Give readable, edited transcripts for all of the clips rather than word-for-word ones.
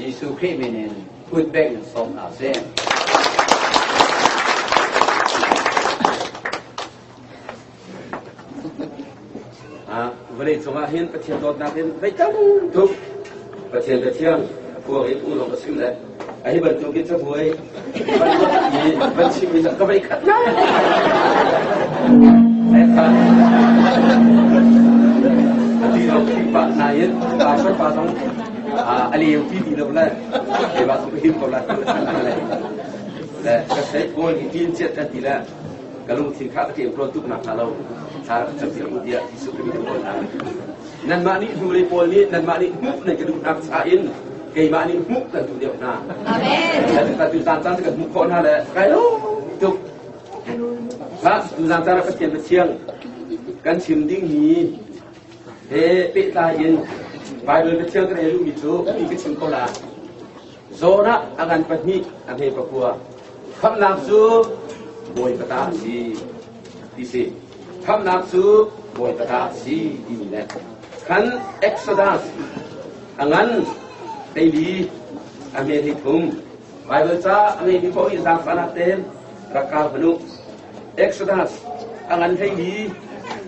ยิสุคริสต์มินินพูดแบงสมอาเซียนวันนี้สมาเห็นประเทศโดดน้ำเห็นไปจังทุกประเทศเที่ยงพวกไอ้ผู้ลงมาซิมเลยไอ้บรรทุกกินจะหวยบรรชิมิจะก็ไม่ขัดไอ้ข้าที่เราคิดว่านายินตาช่วยปาต้องอะไรอยู่ที่ดีเราเลยไอ้บ้าสุขิมเขาละอะไรแต่ก็ใช้โกนที่เจ็ดกันทีละก็ลงสินค้าที่เราทุกนักเราถ้าจะเสียอุดีที่สุดที่เราทำนั่นมานี่ดูเลยโพลนี้นั่นมานี่มุกนั่นก็ดูนักสายน์ไก่มานี่มุกนั่นดูเดียวนะแต่ถ้าดูตามตั้งแต่มุกคนนั่นแหละไก่ลูกจุกถ้าดูตามตั้งแต่เปลี่ยนไปเชียงกันชิมดิ้งนี้เฮ้ปิตายินไปเลยไปเชียงกันเลยลูกมิจูมีกิจชิมโคลาโซน่าอาการปนิอันนี้ประกัวคำนามสูบอยกระตาสีที่สี่คำนามสูบอยกระตาสีที่นี่แหละขันเอ็กซ์ดัสอันนั้นไอ้ดีอเมริกุมไปเบอร์จ้าอเมริกุมอิสราเอลเต็มรักการพนุเอ็กซ์ดัสอันนั้นไอ้ดี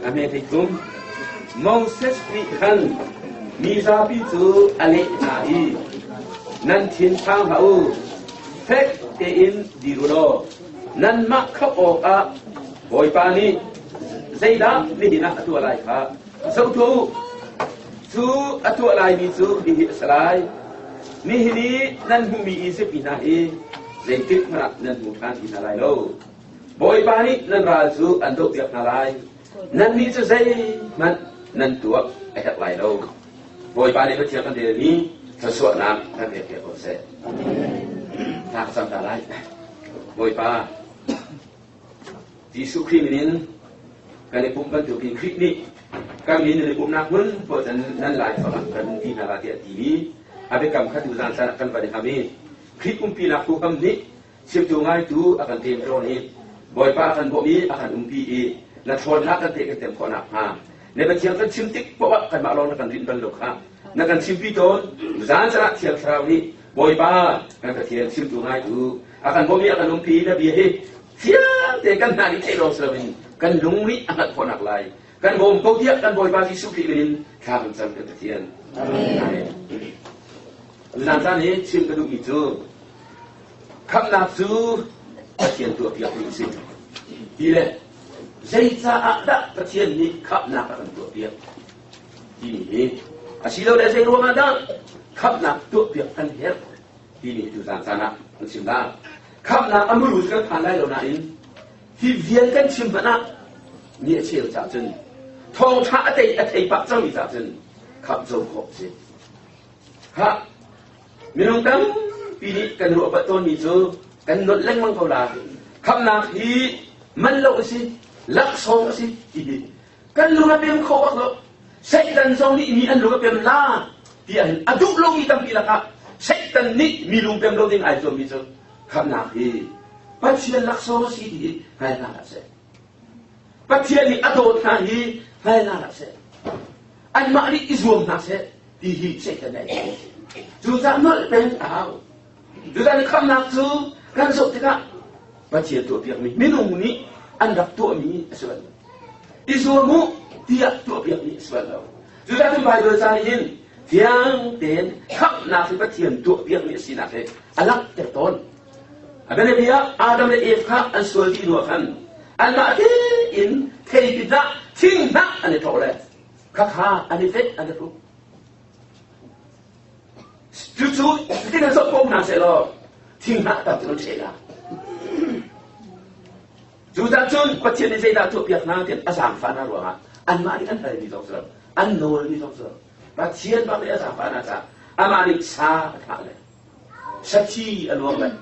อเมริกุมโมเสสมีขันมีซาบิจูอเลนาอีนั่นทิ้งทางเขาเทคเอินดีรุโดนั่นมักเขาออกอ่ะบอยปานีเซดานี่นะตัวอะไรครับสุทูสูตัวอะไรมีสูดีสลายนี่นี่นั่นหูมีอิสิบินาเอเด็กติดมานั่นหูการอินาไลโลบอยปานีนั่นราสูอันโดเบียบนาไลนั่นนี่จะใช่มันนั่นตัวไอ้หัดไลโลบอยปานีก็เทียบกันเดี๋ยวนี้ถ้าสวดน้ำท่านเรียกโอเซ่ถ้าสัมตาไลบอยปาที่สุขีมินินการในปุ่มบรรจุพินคลิปนี้การมีในปุ่มนักมันเพราะฉะนั้นหลายฝรั่งกันที่นาราเทียทีนี้อาไปกำคัดดูสารสารกันไปในคำนี้คลิปปุ่มปีนักผู้คำนี้เชื่อมโยงง่ายดูอาการเต็มโรนี้บอยปาอาการบ่มีอาการปีและทนนักกันเตะกันเต็มคนหนักมาในประเทศกันชิมติ๊กเพราะว่ากันมาลองนักกันรินบรรลุค่ะนักการชิมพิโตนสารสารเทียมคราวนี้บอยปาการประเทศชิมโยงง่ายดูอาการบ่มีอาการปีและเบี้ยเทียมแต่กันนาฬิกาโรสลามินกันลุงนี้อาการคนหนักลายกันบ่มเขาเทียบกันบ่อยบาที่สุขีมินข้าพเจ้ากันเทียนหลังจากนี้ชิมกระดูกอีจูคำนับสูเทียนตัวเปียกนี่สิทีแรกใจจะอัดเทียนนี้คำนับกันตัวเปียกทีนี้อาชีพเราได้ใจรวมกันคำนับตัวเปียกกันเหี้ยทีนี้ดูสารสารมันชิมได้คำนับอมุรุษกันผ่านได้แล้วนะอินที่เวียนกันชิมมันนะนี่เชี่ยวจัดจนทองชาเตะเตะปักจังมีจัดจนขับโจมขบสิฮะมีน้องตั้งปีนี้กันรัวประตูมีโจกันนดเล่งมังเขาลาคำนับที่มันโลสิลักษณะสิทีนี้กันรู้ว่าเป็นเขาว่าเสกตันทรงนี้มีอันรู้ว่าเป็นลาที่อันอดุลงอีตั้งปีละครับเสกตันนี้มีลุงเป็นโรดิงไอโจมีโจคำนับที่ปัจจัยลักษณะสิที่ให้น่ารักเสปัจจัยนี้อดุลท่านี้ให้น่ารักเสอันมาลีอิสวมน่าเสที่ฮิเสกตันนี้จู่จะนั่นเป็นเอาจู่จะนี่คำนับจูกันสุดที่ก็ปัจจัยตัวเปียกมีไม่นุ่มนี้อันดับตัวมีส่วนอิสวามุที่ตัวเปียกมีส่วนเราจู่จะที่ไปโดยสารยินเที่ยงเต็นขับนาสิปัจจัยตัวเปียกมีสินาเสอันลักเจ็บต้นอันนี้พี่อาดัมและเอฟข้าอันส่วนที่ดูกันอันมาที่อินเทปิดะทิ้งนักอันนี้โตเลยข้าอันนี้เฟซอันนี้รู้จู่ๆที่นั่นสกปรกน่าเสียแล้วทิ้งนักตัดจนเสียละจู่ๆจนปัจจัยนี้ใจดาตัวเปียกน้ำเต็มอาสามฟ้าน่ารัวฮะอันมาที่อันไหนดีสองส่วนอันโน้นดีสองส่วนปัจจัยบางทีอาสามฟ้าน่าจะอามาดิชาท่าเลยสักทีอันรวมเลย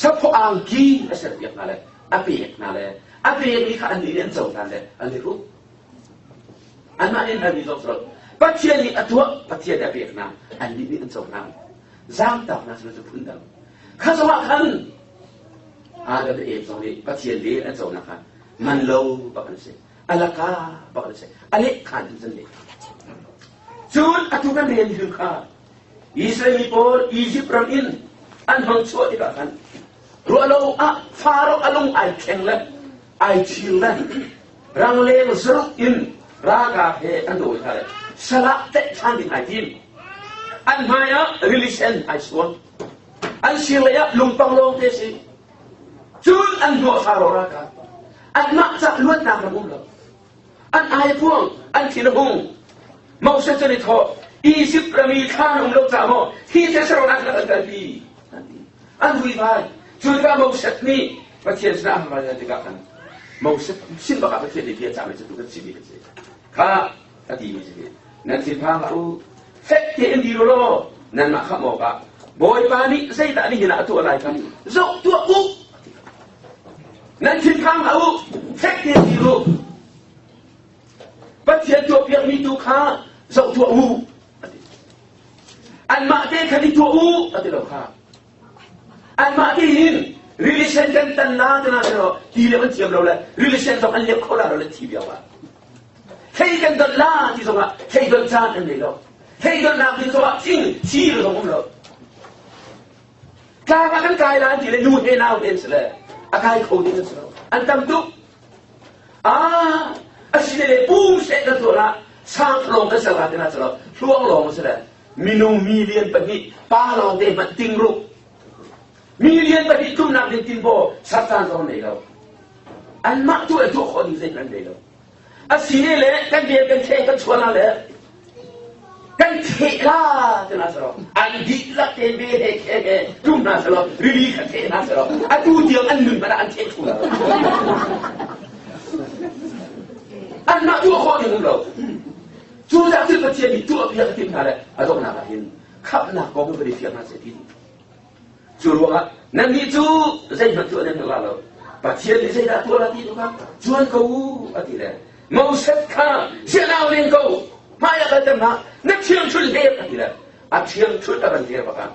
สักพออังกีอาเสียเปียกนั่นเลยอาเปียกนั่นเลยอาเปียกนี่ข้าอันนี้เรียนส่งนั่นเลยอันนี้รู้อันมาที่อันนี้สองส่วนปัจจัยนี้อันตัวปัจจัยเปียกน้ำอันนี้เรียนส่งน้ำจามตับน่าจะพูดดังข้าสวัสดิ์ขันอาดัมเอฟสองนี้ปัจจัยนี้อันส่งนะครับมันโลบักนเสอัลลกาบักนเสอันนี้ขันจันเลยจูนอัตุกันเรียนถึงข้า อิสราเอลพอลอียิปต์รังอินอันบังชัวที่กันรัวเราฟาโรห์อารมณ์ไอแข็งเลยไอชิลเลยรังเลวสรุปอินรากาเฮอันโดยใครสละเตะทางดินไอทิมอันมายาริลิเซนไอสวนอันชิลยะลุงปังลงเทสิจุนอันโดฟาโรห์รากาอันมาจากล้วนนามระมุมเลยอันไอพวงอันที่ระบุงมาอุตส่าห์จะได้ทออียิปต์มีข้านุ่มลูกสาวที่จะสร้างนักการดีอันวิบัติจุดการมาอุตส่าห์นี้ประเทศสนามมาจะกันมาอุตส่าห์สิ่งบ้าประเทศที่เพียรจำเป็นจะถูกกันสิ่งนี้กันสิข้าตัดดีไม่ใช่นั่นสิ่งพังเอาเฟกเทนดีโรนั่นมาข้ามอกะบอยปานี่ใส่ตานี่เห็นตัวอะไรกันโจตัวอุนั่นสิ่งพังเอาเฟกเทนดีโรประเทศตัวเพียงมีตัวข้าโจตัวอุอันมาเตะคดีตัวอุอันที่เราข้าอันมาเตะหิน relation กันตั้งนานนะเราที่เรียกมันเทียมเราเลย relation ต้องอันเรียกคนเราเลยที่เดียวกันใครกันตั้งนานที่สมัยใครกันจานอันนี้เราใครกันนับที่สมัยจริงชี้เราต้องเรากลายมากันกลายแล้วที่เราดูเห็นเอาเห็นสิเลยอากาศเขาดีกันสิเราอันตั้มตุกอาศัยเลยปูเสกตัวละสร้างลงกันสลัดนะสิเราช่วงลงสิเลยมินูมิเลียนปะนี่ป้าเราเดมันติงรุกมิเลียนปะนี่ทุ่มน้ำเดินตินโบสัตว์ตอนไหนเราอันมาตัวตัวคนที่เซ็นกันเลยเราอาศัยเลยกันเดียกันเทกันชวนอะไรกันเทล่าจะนะสิเราอันดีละเทเบเฮเคเฮทุ่มนะสิเรารีบีกันเทนะสิเราอันดูเดียวอันหนึ่งมันอันเทถูกแล้วอันมาตัวคนอย่างเราจูจากที่ประเทศนี้ตัวเพียงที่นั่นแหละอาจารย์นักเห็นขับนักก็ไม่ได้เพียงนั่นเสียทีจูรู้ว่านั่นนี่จูใช่มันตัวนั้นเราประเทศนี้ใช่ตัวละที่ตัวกันจวนเขาอะไรเลยมาอุตส่าห์ข้าเชื่อเราเลี้ยงเขามาอยากจะมานักเชื่อมชุดเล็บอะไรเลยอาเชื่อมชุดอะไรเดียวกัน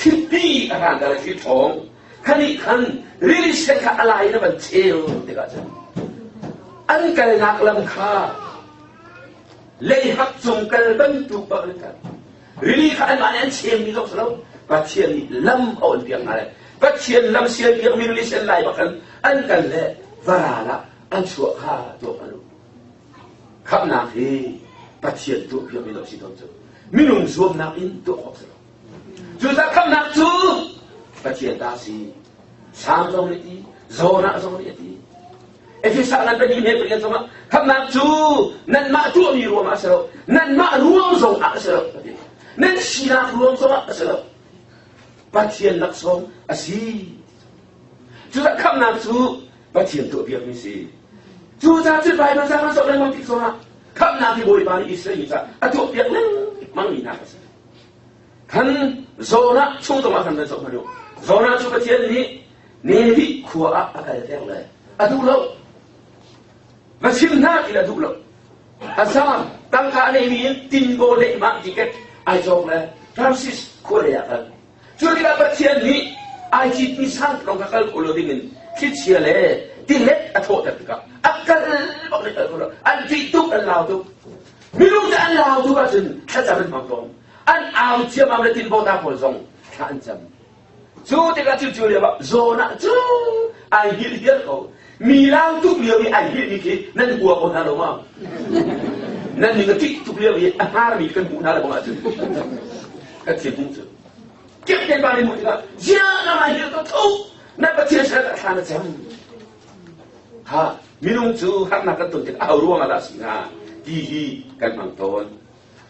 คิดดีอะไรอะไรคิดทองขันนี้ขันรีลิเซนข้าอะไรนั่นมันเชี่ยวเด็กอาจารย์อันกันนักลำข้าเลยหักจงกันบันทุกบริการรีลิขันมาเนี่ยเชื่อมีลูกสาวปัจเจียนลำอ่อนเพียงอะไรปัจเจียนลำเสียเพียงมีรีลิเซนไล่บักันอันกันเลยวราละอันชั่วข้าตัวกันขับนักเฮปัจเจียนตัวเพียงมีลูกศิษย์ตัวมีนุ่งสวมนักอินตัวขอบสาวจุดที่ขับนักจูปัจเจียนตาสีสามตรงนี้โซน่าตรงนี้Efisah nan tadi ni pergi sama. Kamu tu nan mak tu ni ruang asal. Nan mak ruang zong asal. Nan siapa ruang zong asal. Pasien nak zong asih. Juga kamu tu pasien tu biar misi. Juga tu bayi macam mana seorang mati zong. Kamu nanti boleh balik isteri kita. Atau biar mang ni nak asal. Kan zona chung tu makan dan zong mana. Zona tu pasien ni ni kuat akan yang lain. Aduh lo. Masih nak kita dulu. Asal tangkap ini timbul mak jika ajok le Francis Korea kan. Jadi kita percaya ni ajit misal kalau kakal kalau dingin kecil le dilek atau tak juga. Akal boleh kalau anti tu Allah tu. Minum dan Allah tu kan kita bermaklum. An awal mana timbul tak kosong kancam. So kita cuci le zona tu akhir dia kau. Milang tu beliau ni akhir ni ke, nanti buat pun ada orang. Nanti ngetik tu beliau ni ahar ni kan pun ada orang tu. Kecil pun tu. Kita balik muda, jangan akhir tu tu, nak percaya saya tak sana jam. Ha, minum tu hak nak tu kita awal ada singa, hihi kan mangton.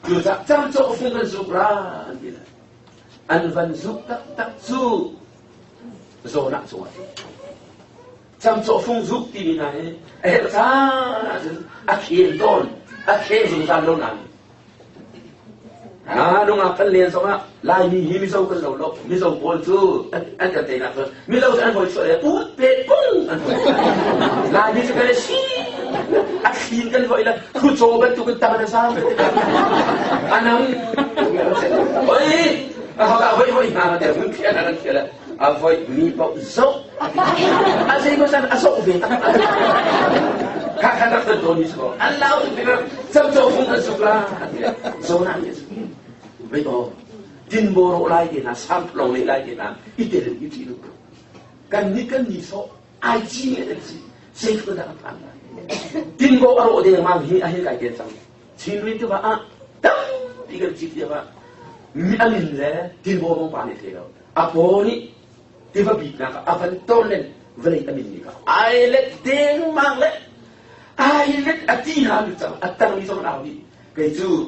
Kita jam tu fungkan zubran kita. Anvan zub tak zub, zona zona. Trong chỗ phung giúp thì này, ta akhir don, akhir dùng tam lâu này. Đúng không? Phân liền xong á, lại mi dâu cái dầu lộc, mi dâu bồn chú, anh cần tiền nào thôi, mi dâu anh hồi sợi bút bệt bung, lại mi cái gì, akhir kan gọi là khu chỗ bên tu cái tam là sao? Anh không, ôi, họ bảo ôi mà để muốn kia là avoid mi bọc dốc. Asal ibu sana asal ubin. Kakak tak tertoni semua. Allah tu bila jauh-jauh pun sebelah. Zona ni. Baik oh. tin bồ rộ lại thì là sam lòng lại thì là ít tiền được ít tiền được cần ní số ai chi nghĩa được gì xây phương đã phản tin bồ rộ thì mang hi ai cái tiền xong xin luyện cho bạn tâm đi cái chi tiêu bạn mi anh lẽ tin bồ không phản thế đâu bồ ní thì phải bị nào phần tôn lên với lại anh đi cả ai lẽ tiền mang lẽ ai lẽ tin hàng được sao tăng đi sao nào đi cái chú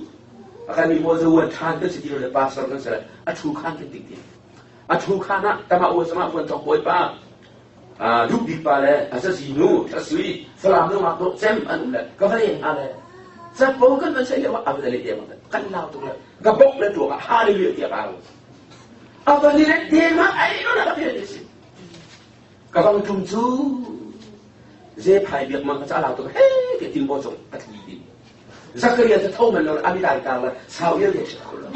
akan dibuat than tu sendiri oleh pasar kan saya atu kan penting atu kan nak tama uas sama pun tak boleh pa duk di pale asal sinu taswi selam tu makhluk sem anu le kafalin ale siapa kan saya jawab apa dari dia kan lau tu le gabok le tu hari dia dia baru apa ni dia mak ai nak dia di sini kabang tumju je pai biak mak lau tu hei dia timbul jong ati Zakariaจะท่องมันเราอภิธานการละชาวเยอะแยะคนละ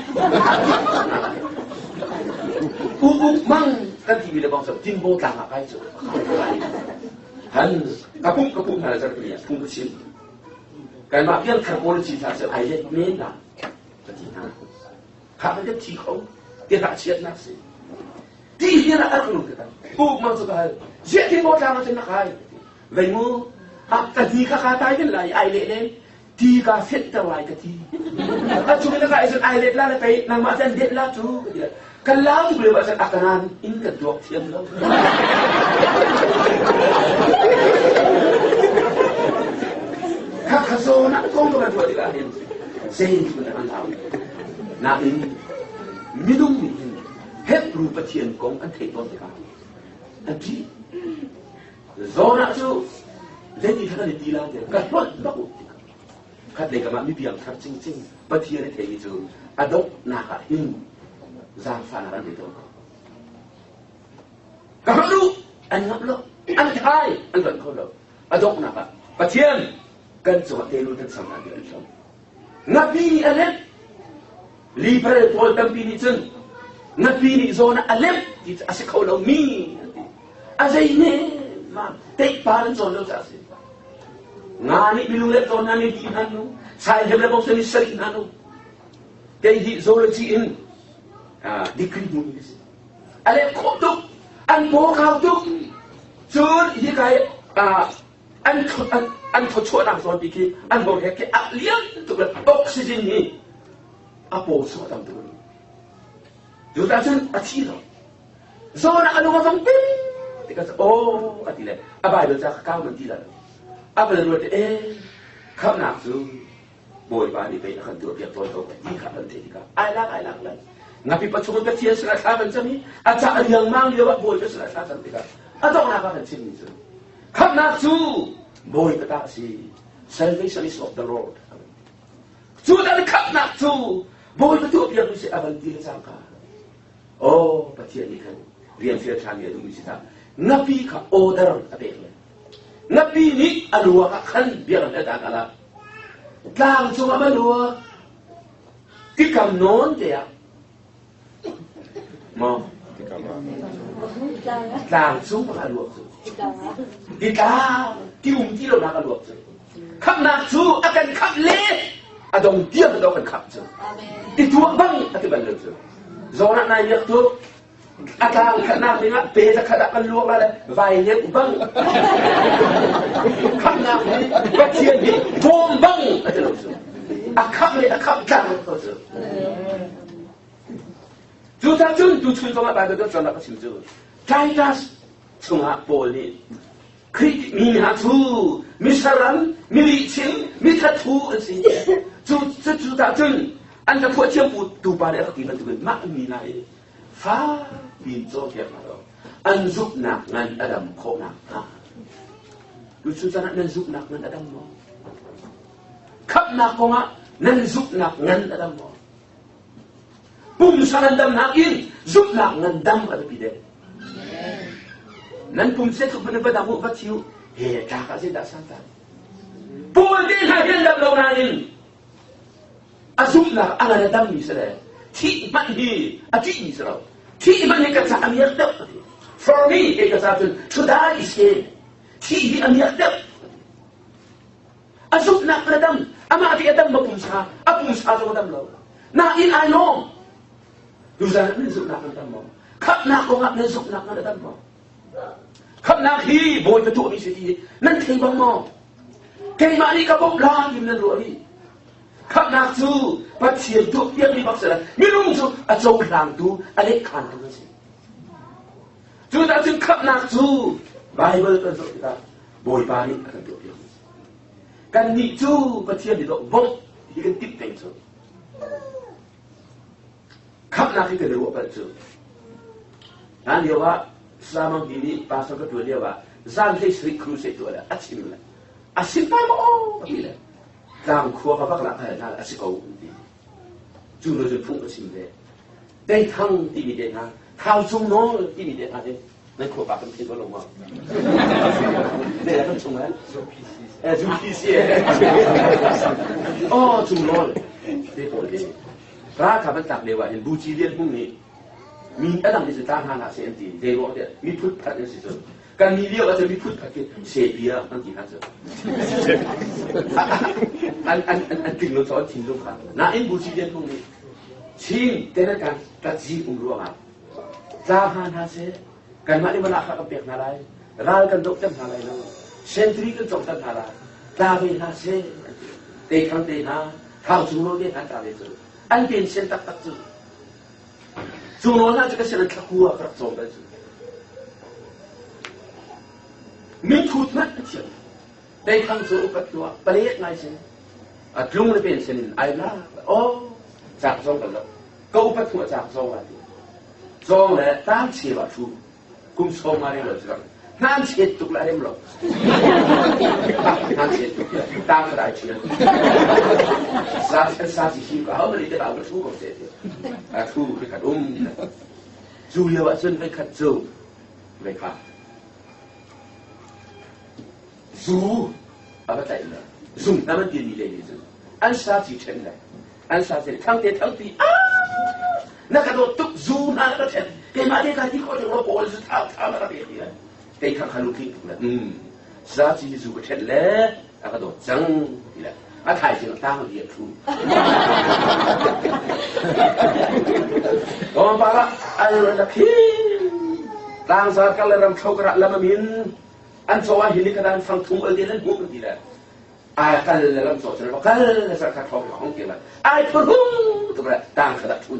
อุมั่งกันทีวีเลยบอกสับจินโบต่างอะไรจุดฮันกระปุกอะไรจะเปลี่ยนพุ่งกระชินการมาเพียงคาร์บอนจีนจะไอเล็กเมนนะจะจีน่าข้ามันจะทีเขาเดี๋ยวเชียดนักสิที่เฮียนะอักลุ่มกันอุมั่งสุดท้ายเชียดจินโบต่างมันจะนักใครเวงูแต่ทีข้าตายเป็นไรไอเล็กเลยทีก็เสร็จแต่วายก็ทีช่วงนี้ก็ไอ้ส่วนไอเล็กล่าเลยไปนางมาเส้นเด็ดล่าจูกันล่าที่บริเวณเส้นอาการอินกับดวงเทียมแล้วข้าขโซนักกงกับตัวที่เราเห็นเส้นที่มันอันเท่านาอินมิดุมินเฮ็ดรูปเทียนกงอันเทต้นที่เขาอันที่โซนักจูเล่นที่ท่านดีแล้วเนี่ยกันล้นบักอุขัดเลยกับมันมีเพียงทับจริงๆปะเทียนเทกิจูอดกนาคาหินจางฟันอะไรตัวกับมันรู้อันงับโลอันท้ายอันหลังเขาโลอดกนาคาปะเทียนกันสวัสดีรู้ทั้งสองอันเดียวกันนับปีนี้อันเล็บลีเพลโพลตั้งปีนี้จึงนับปีนี้โซนอันเล็บที่อาศัยเขาเรามีอะไรเนี่ยมาเตะปาร์นโซนเราจะสิngani bilulet zona ni di hanu sai jebla bong seni seri hanu dei di zoology in dikri munis ale kotu an bo kau tu chun hi kai an cho dang zon biki an bo he ke alian tu la oxygen ni apo so tam tu du ta chun achi lo zona anu ma bang ping tikas oh atile abai do cha ka man ti la apa yang luar kam nak tu boy bani pe nak tu biar tuan tuan ni kam nanti ni kam ai lak lah ngapi pacungan kecil serat kawan macam ni acak yang mang dia buat boy ke serat kawan ni kam atau nak kawan macam ni tu kam nak tu boy kata si salvation is of the Lord tu dah kam nak tu boy betul biar mesti abang dia sangka oh pacik ni kan rian firman dia tu mesti tak ngapi ka order apa ni nabi ni alua kan biar ada kala tang cuma alua tikam non dia mau tang cuma alua tikam tium tilo nak alua kap nak tu akan kap le adong dia adong kap tu itu bang akibat tu zona naik tu akang kena ni mak beza kada keluar lah vainya bang kena ni bacian ni bombang akap jang tu juta jun tu cun sama pada tu cuma kecil tu Titus cuma boleh kritik minat tu misaran milicin mitatu sih juta jun anda buat siapa tu pada akibat tu mak minai fa bin zo ke maro an zuk nak ngan adam ko nak lu susah nak zuk nak ngan adam mo kap nak ko nga nan zuk nak ngan adam mo pum sanan dam nak in zuk nak ngan dam ada pide nan pum se ko bena bada mo batiu he ta ka se da santa pul din ha hen dam lo nanin azuk nak ala dam ni sere ti man hi ati ni sere ti man ni ka sa am yakta for me it is after to die is here ti am yakta azuk nak adam ama ati adam mapumsa apumsa so adam lo na in I know ดูซะนั่นสุนัขนั่นตั้งมองขับนักก็งับนั่นสุนัขนั่นตั้งมองขับนักฮีโบยประตูมีสิทธิ์นั่นเทบังมองเก่งมานี่กระบอกลายิมนั่นรัวนี่ขับนักสู้ปัจเจียตัวเยี่ยมมีบักเสร็จไม่รู้สู้อาจงหลังดูอะไรขันตัวสิจู่แต่จึงขับนักสู้ไบเบิลก็สู้ได้โบยปานี่กันตัวเดียวกันนี่จู่ปัจเจียนี่ตัวบงที่กันติดเต็มสู้ขับนักที่กันรัวปัจจุนั่นเดียวว่าสามัญดีนี่ภาษาก็ตัวเดียวว่าจานที่สตรีครูเสตัวละอัศวินละอัศวินไปมั้งนี่แหละจางครัวเขาพักหลังให้นั่นอัศวินเขาดีจู่เราจะพุ่งอัศวินเลยได้ทั้งที่มีเด่นนะท้าวจุงโน่ที่มีเด่นนะเนี่ยนั่นครัวปากกันคิดว่าลงมาเนี่ยแล้วมันจุงแล้วจุงพีเสียอ๋อจุงโน่เด็กคนนี้พระข้าพเจ้าเรียกว่าเห็นบูชีเรียนพวกนี้มีอะไรที่จะตั้งหาเสียงตีเดี๋ยวเนี่ยมีพุทธพัฒน์สิจ๊ะการมีเรียกว่าจะมีพุทธพัฒน์เสียเบียร์ตั้งกี่ครั้งจ๊ะอันถึงเราสอนทิ้งลงครับน่าเอ็นบูชีเรียนพวกนี้ทิ้งแต่ละการตัดจีอุ่นรัวครับจ้าหาเสียการมาในวันละข้าก็เปียกนาไรร้านกันดกจังนาไรนะเซนทรีกันจบจังนาไรตาเป็นนาเสียเตะขันเตะนาท้าวจุงโลเดียกันตาเลยจ๊ะอันเป็นเส้นตักตักจู่จู่โน่นน่าจะก็เส้นตักหัวกระโจมไปจู่มีทุกนัดเชียวได้ทำสู่อุปตัวเปลี่ยนไงเช่นลุงเลยเป็นเส้นไอ้ล่ะโอ้จากโจมกันแล้วก็อุปตัวจากโจมอะไรโจมเลยตั้งเชียวชูกุมโจมมาเรื่อยๆจ้ะนั่นเชียตุกละเอ็มหรอนั่นเชียตุกตั้งกระไรเชียวซาจิชิก็เขาไม่ได้เอาไปชูก็เสียชูไปขัดจูเลียวจนไปขัดจูไปขัดจูอะไรแต่ละจูนั่นมันดีเลยจูอันซาจิเช่นไรอันซาจิทั้งเตะทั้งตีนักกระโดดตุกจูนั่นก็เช่นเกมาเด็กที่เขาจะว่าโบลสุดท้ายทำอะไรแบบนี้แต่ทั้งขลุ่ยทิ้งเลยซาจิจูก็เช่นเลยนักกระโดดจังนี่แหละอาถ่ายจริงตั้งเรียบทูโอ้ปาละไอ้เรื่องที่ตั้งสารกันเลยรำเข้ากระลำมินอันโซว่าหินกันฟังทุ่งเอเดียนบุกนี่แหละไอ้กันเลยรำโซฉันบอกกันเลยสารกันทองของเกี่ยวกับไอ้พรุ่งตัวละตั้งขนาดทุ่ง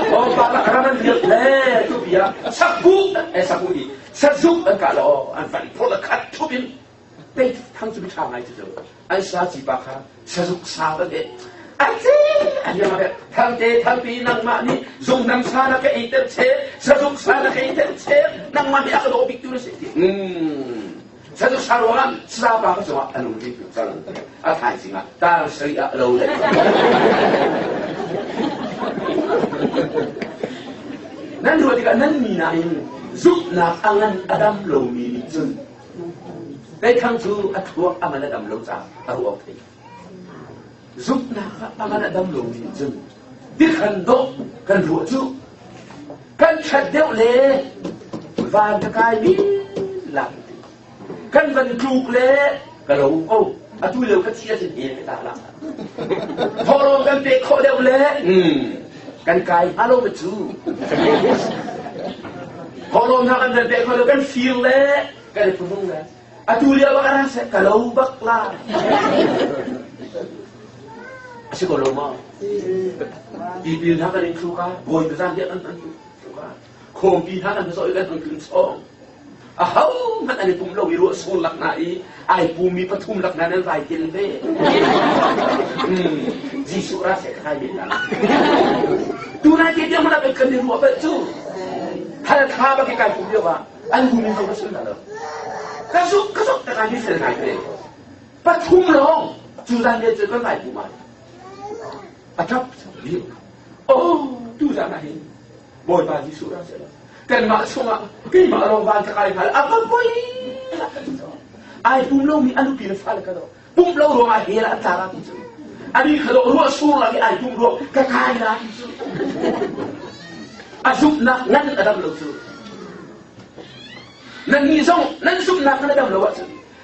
โอ้ปาละรำเรียบเลยทุกอย่างสักบุกไอ้สักบุกนี่สักซุกอันกันแล้วอันฝันพลขัดทุบินเด็กทั้งจุดทางไหนจะเจอไอ้ซาจิบาคาสะดุกสาวเด็กไอ้เจ้อันนี้มาแบบทั้งเตะทั้งปีนั่งมานี่ส่งนั่งซานักเอเตอร์เชสะดุกสาวนักเอเตอร์เชนั่งมาที่อักโดบิกตูนสิสะดุกสาวว่าสาวบาคาสวะอันนู้นที่จังอาถ่ายสิงะตาสรีอะโลเลยนั่นดูดิกันนั่นมีนายซุกนักอังนันอดัมโลมีนิจุนได้ทั้งจูอัตวกอามันดำลงจากอารมณ์ที่ซุปนักอามันดำลงนี่จึงที่ขันโตกันหัวจูกันชัดเดียวเลยวันตะกายนี้หลังกันวันจูเลยกันเราโอ้อาตุเลี้ยวกันเชียร์เสียเองไม่ตาหลังพอลงกันเตะโคเดียวเลยกันกายอารมณ์จูพอลงทางกันเตะโคเดียวกันฟีลเลยกันเลยพุ่งเลยAtulia bakal rasa kalau bakla. Asyik kalau mah. Ibil nak ada suka, boy besar dia kan suka. Kompi nak ada soal kan song. Ahau mana ni pumlo wiru solak nai, ai pumi patum lak nai rai jelbe. Jisu rasa kai bilang. Tu nak dia mana berkan di luar betul. Hal khabar kita pun dia bah, an pumi tu betul tak? Kasut dengan ini selesai deh. Patung long, jualan dia juga naik rumah. Acap dia. Oh, tu jangan ini. Boy bagi surah saja. Kan mak semua, kan mak orang bang cakap hal apa boy? Ai pun long ni anu pilih fal kalau. Pun long rumah hela antara tu. Ani kalau rumah surah lagi ai pun long kakai lagi. Asuk nak nan ada belum tu. นั่นมีส่งนั่นสุนัขนั่นดำเลวะ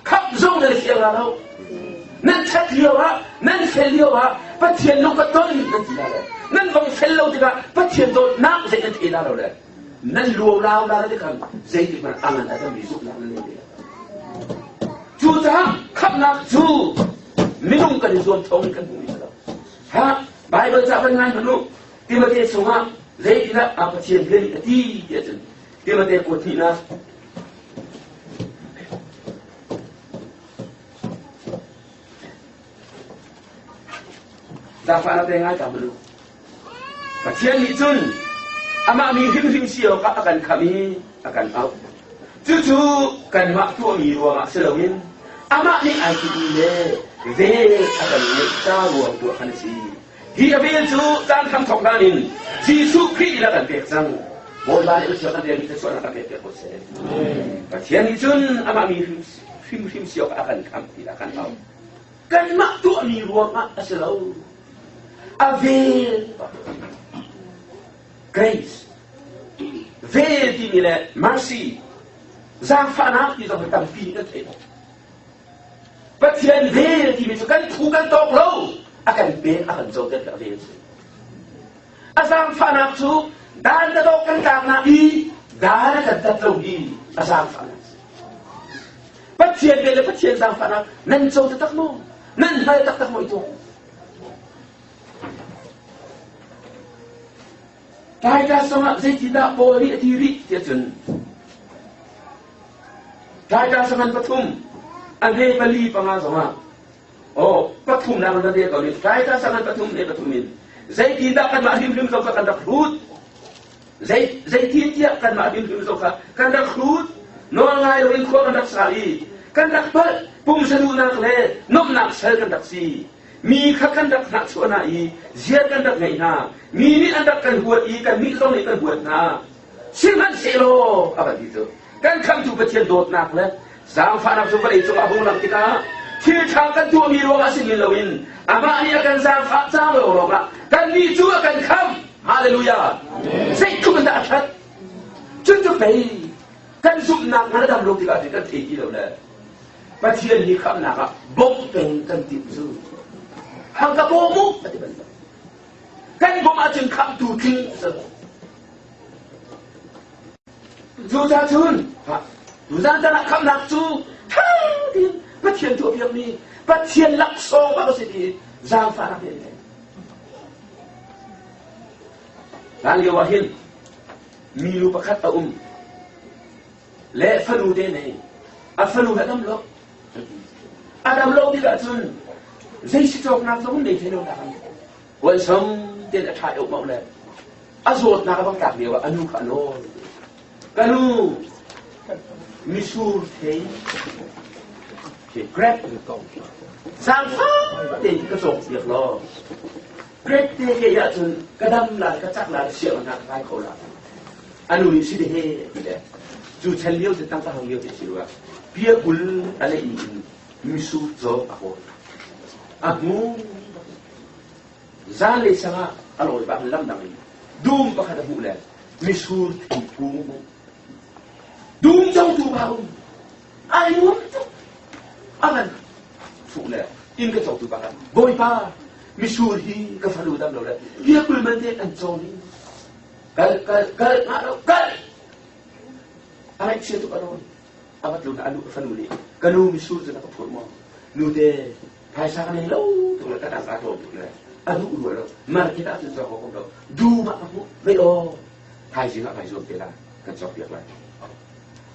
ขับส่งเลยเสียงเรานั่นชัดเลี้ยวะนั่นเฟลเลี้ยวะป ปัจเจียนลูกกระต้นนั่นจีน่าเลยนั่นลงเซลล์ที่ก็ปัจเจียนโดนน้ำเสียนที่น่าเราเลยนั่นรวมเราได้ที่กันเสียที่มันอันนั้นอาจจะมีสุขนั่นเลยจูจ้าขับนักจูไม่ต้องกันส่วนทงกันบุญแล้วฮะไบเบิลจะเป็นไงมันลูกที่มาเทศส่งมาเสียที่น่ะอาปัจเจียนเรื่องที่เยอะจนที่มาเทศกดที่น่ะดาฟานาเตงายกับลูกปัจเจียนนี่จุนอามามีหิมเสียวก็อาการขมีอาการเอาจู่ๆกันมาตัวมีรัวมาเสลวินอามานี่ไอทีเล่เวอาการนี้จ้ารวมตัวขันสีฮีเวจู่จานทำทองด้านินจีสุครีละกันเปียกซังโบราณอุตสาหกรรมเรียนที่ส่วนละกันเปียกโคเซ่ปัจเจียนนี่จุนอามามีหิมเสียวก็อาการขมีอาการเอากันมาตัวมีรัวมาเสลวAvail grace, avail di nila mercy. Zafanak di sa pagtampi ng tayo. But yan avail di nila kan tugan toklo akan ben akan jogan ka avail. Asang fanak su dan na tokan kang na I dan na tatlo I asang fanak. But yan avail but yan asang fanak nan jogan mo nan hay taktak mo ito. Kaya sama saya tidak boleh diri dia jun. Kaya sama patum, ane beli pengasama. Oh, patum nama dia kau ni. Kaya sama patum ni patumin. Saya tidak akan mahim kau akan dapat. Saya tidak akan mahim kau akan dapat. Nolai orang kau akan dapat. Kan dapat pun seru nak le, nom nak sel kan dapat. Mi kakan dak nak suana I, ziar kan dak ngai na. Mi ni andak kan buat I kan mi kau ni kan buat na. Siman selo apa gitu. Kan kam tu kecil dot nak le. Sang fanak tu beri tu abung nak kita. Kita kan tu mi ruang asin lawin. Ama ni akan sang fat sang lo lah. Kan mi tu akan kam. Haleluya. Saya tu kan tak akat. Cukup baik. Kan sub nak mana dalam log kita kan tinggi lo le. Pasien ni kam nak bok peng kan tipu. Hangga bomo pati benda. Kan bom ajeng kam tu king sebab. Juta chun, juta nak kam nak tu, dia patien tu biar ni, patien lakso bagus ini, zam farah ini. Lalu wahil, milu pakat le falu dene, afalu adam lo tidak chun. Zai si chok nak giống để thế đâu nào,วันสมเดินถ่ายออกมาเลยอาโซดนักบังคับเดียวอนุขานนกันนูมิสูร์เทย์เกรดสามฟ้าเด็กกระสอบเสียบล้อเกรดเทียจนกระดำลายกระจักลายเสียมันหักไปเขาละอนุสิเดเฮดีเลยจู่เฉลียวจะตั้งตาหงเลี้ยวจะสิว่าเพียกุลอะไรอีกมิสูร์โจอะโหAku zalih sama aloi bang lam dami dum pakada bulan mishur tipu dum jauh tu bau ayu tu aman bulan in ke jauh tu bang boy pa mishur hi ke falu dam lo le dia kul mande an joni kal ngalo kal ai sia tu kalau amat lu alu falu ni kanu mishur jana ko formo nu de Pasal ni lo, tu lah kata satu tu lah. Aduh dua lo, mar kita tu jauh kau lo. Dua mak aku, bayo. Hai sih nak hai zoom dia lah, kan jauh dia lah.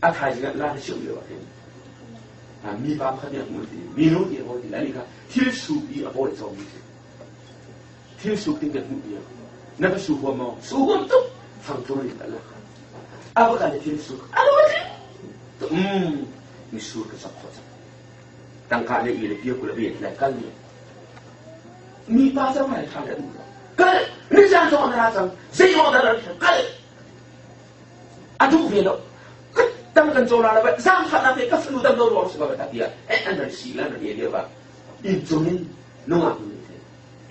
Hai sih nak lah siapa dia lah. Mi bapa kan dia mesti, minum dia mesti. Lalu kan, til supi apa yang jauh ni. Til supi tinggal dia. Nak suhu mau, suhu tu, fang tu ni tak lah. Apa kan til supi? Aduh macam, misur kesap-kesap. Tangkap dia ia dia pula biar nak kali. Ni pasal mana tak ada dulu. Kal, ni jangan soal narasam. Saya mau dah narasam. Kal, aduh velo. Kita kan soal apa? Sampai nanti kau sudah tahu orang sebab apa dia. Anda sila dia apa? Injumin, nunggu ni.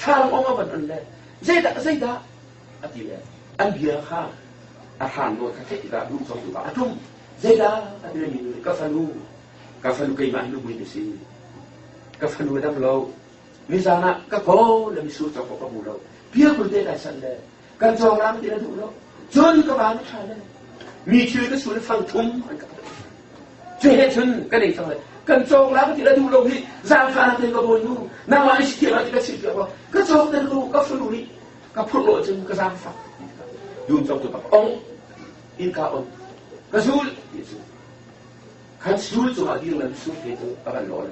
Kalau orang apa anda? Saya dah. Artinya, anda kah? Ahan no kata kita belum soal apa. Aduh, saya dah. Artinya ni kau falu kay mahlo mo isi. Kafalu dam lo misalnya kau lebih susah kau kabulau, biar berdeh dasar le, kan orang tidak dulu, John kebanyakan kali, mikir itu sulit fangtum, jadi John kan itu le, kan orang tidak dulu ni, zaman itu kau boleh, nama istilah kita cerita apa, kan tidak dulu kau sendiri, kau perlu John ke zaman, John tu apa, inka kasul, kan sul cuma dia dengan sul itu apa lor,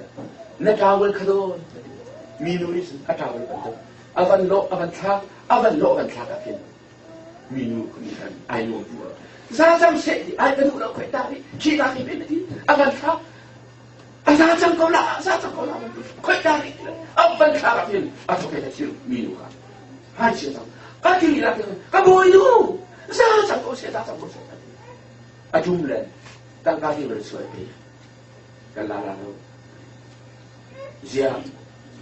nak kawal kado. Minulis atawal betul. Avan lo thak apin. Minu kunikan ayo dua. Zajam sedi ay betul lo kau tadi. Kita ini betul. Avan thak. Zajam kau lah. Kau tadi. Avan thak apin. Atau kita cium minu kan. Hai cium. Kau kiri lagi. Kau boyu. Zajam kau saya. Ajumlah. Tangkap dia bersuara. Kalau Ziam.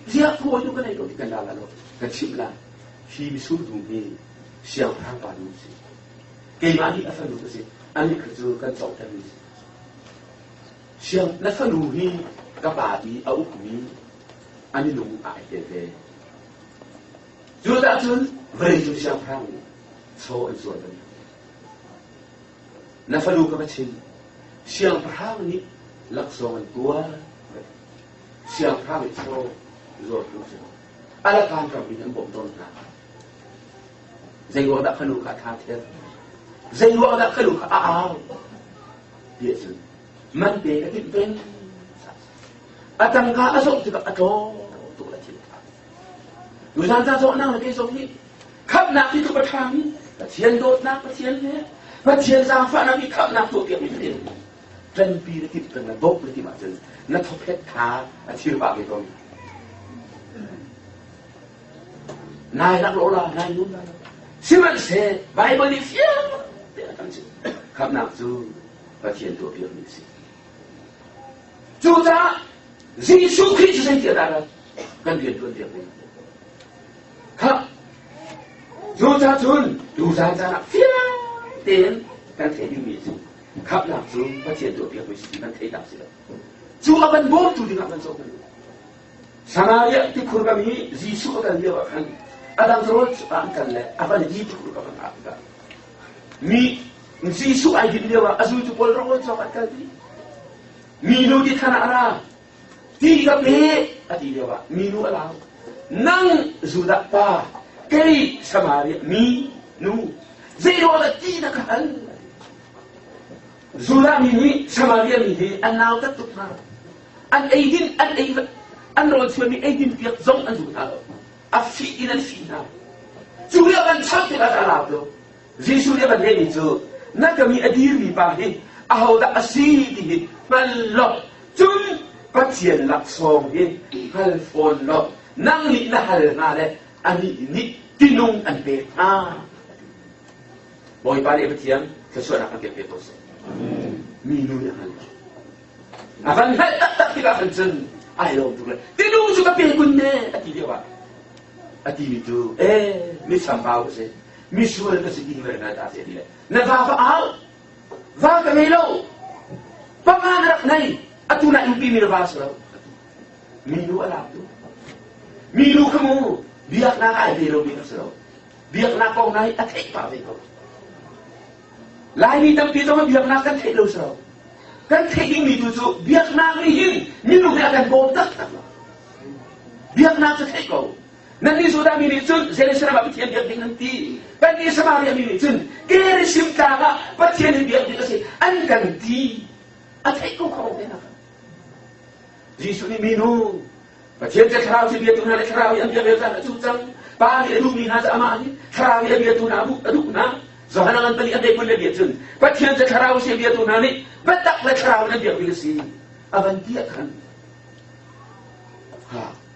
Dia kau itu kan itu dikendala lo, kecil lah. Si bisul dumi, siang perang padu si. Kemari apa lu tu si? Ani kerja kan jauh dari si. Siang, apa lu ni kapati, aku ni, ani lu ai deh. Jual jun, beri jun siang perang, so jual ni. Apa lu kecil? Siang perang ni laksanakan tua, siang perang itu Zor tu, ala kan kami yang bom nak. Zengwa tak kanu kat hati, zengwa tak kanu kat dia tu, manpe kat pen, atangka asok juga atau tu lah cerita. Usaha tak sok nak kesok ni, kap nak itu berkami, pasien dot nak pasien ni, pasien samfa nak kap nak tu dia ni. Dan pi kita nak dok lagi macam, nak topet kah, asyik bagi kau. Nai nak lola, nai lola. Siapa sih? Bible ni siapa? Dia akan sih. Kap nak tu, pasien tu biar ni sih. Juta, Yesus Kristus yang dia darah, kan dia tu dia pun. Kap, juta tun, juta jana, tian, kan dia ni sih. Kap nak tu, pasien tu biar ni sih, kan dia tak sih. Juta ban bom tu dia akan sopan. Samaria ti kurban ni, Yesus akan dia akan. Adam terus angkat le, apa ni itu kalau kau angkat. Mi, Yesus aja dia wa, asu itu pol rawat sahabat kali. Minu di tanah arah, tiga pe, ati dia wa, minu alam. Nang sudah pa, kei Samaria, mi, nu, zero ada tidak kan. Sudah mini Samaria mini, anau tak tukar. An aidin, an rawat suami aidin tiap zong an sudah. Afi ina fina. Julia ban sampai kat alam tu. Yesus dia ban ni tu. Nak kami adir ni pahin. Ahau dah asih ni. Malok. Jun pasien laksong ni. Hal phone lo. Nang ni na hal na le. Ani ni tinung an be. Boy balik bertiang. Sesuatu akan kita betul. Minum yang hal. Akan hal tak kita akan jen. Ayo tu le. Tinung juga pekun ne. Ati dia wa. Ati itu, mi sambau se, mi suul ke segi mereka tak dia. Nafafa al, va kemelo, panganak nai, atu nak impi mi nafas lo. Minu alam tu, minu kamu, biar nak ai belo mi nafas lo, biar nak kau nai atek pa belo. Lain itu kita mah biar nak kan tek lo lo, kan tek ini tu tu, biar nak lihin, minu dia akan botak tak lo, biar nak tek kau. Nanti sudah milicun, saya serba petian dia nanti. Bagi Samaria milicun, kiri simtaka, petian dia dikasih, angkanti. Atai kau kena. Yesus ni minum, petian cakap si dia tu nak cakap yang dia biasa nak cucang, pagi itu minat sama ni, cakap yang dia tu nak aduk na, zohanangan tali ada pun dia cun. Petian cakap si dia tu nak ni, betak nak cakap dia bilasi, aban dia kan.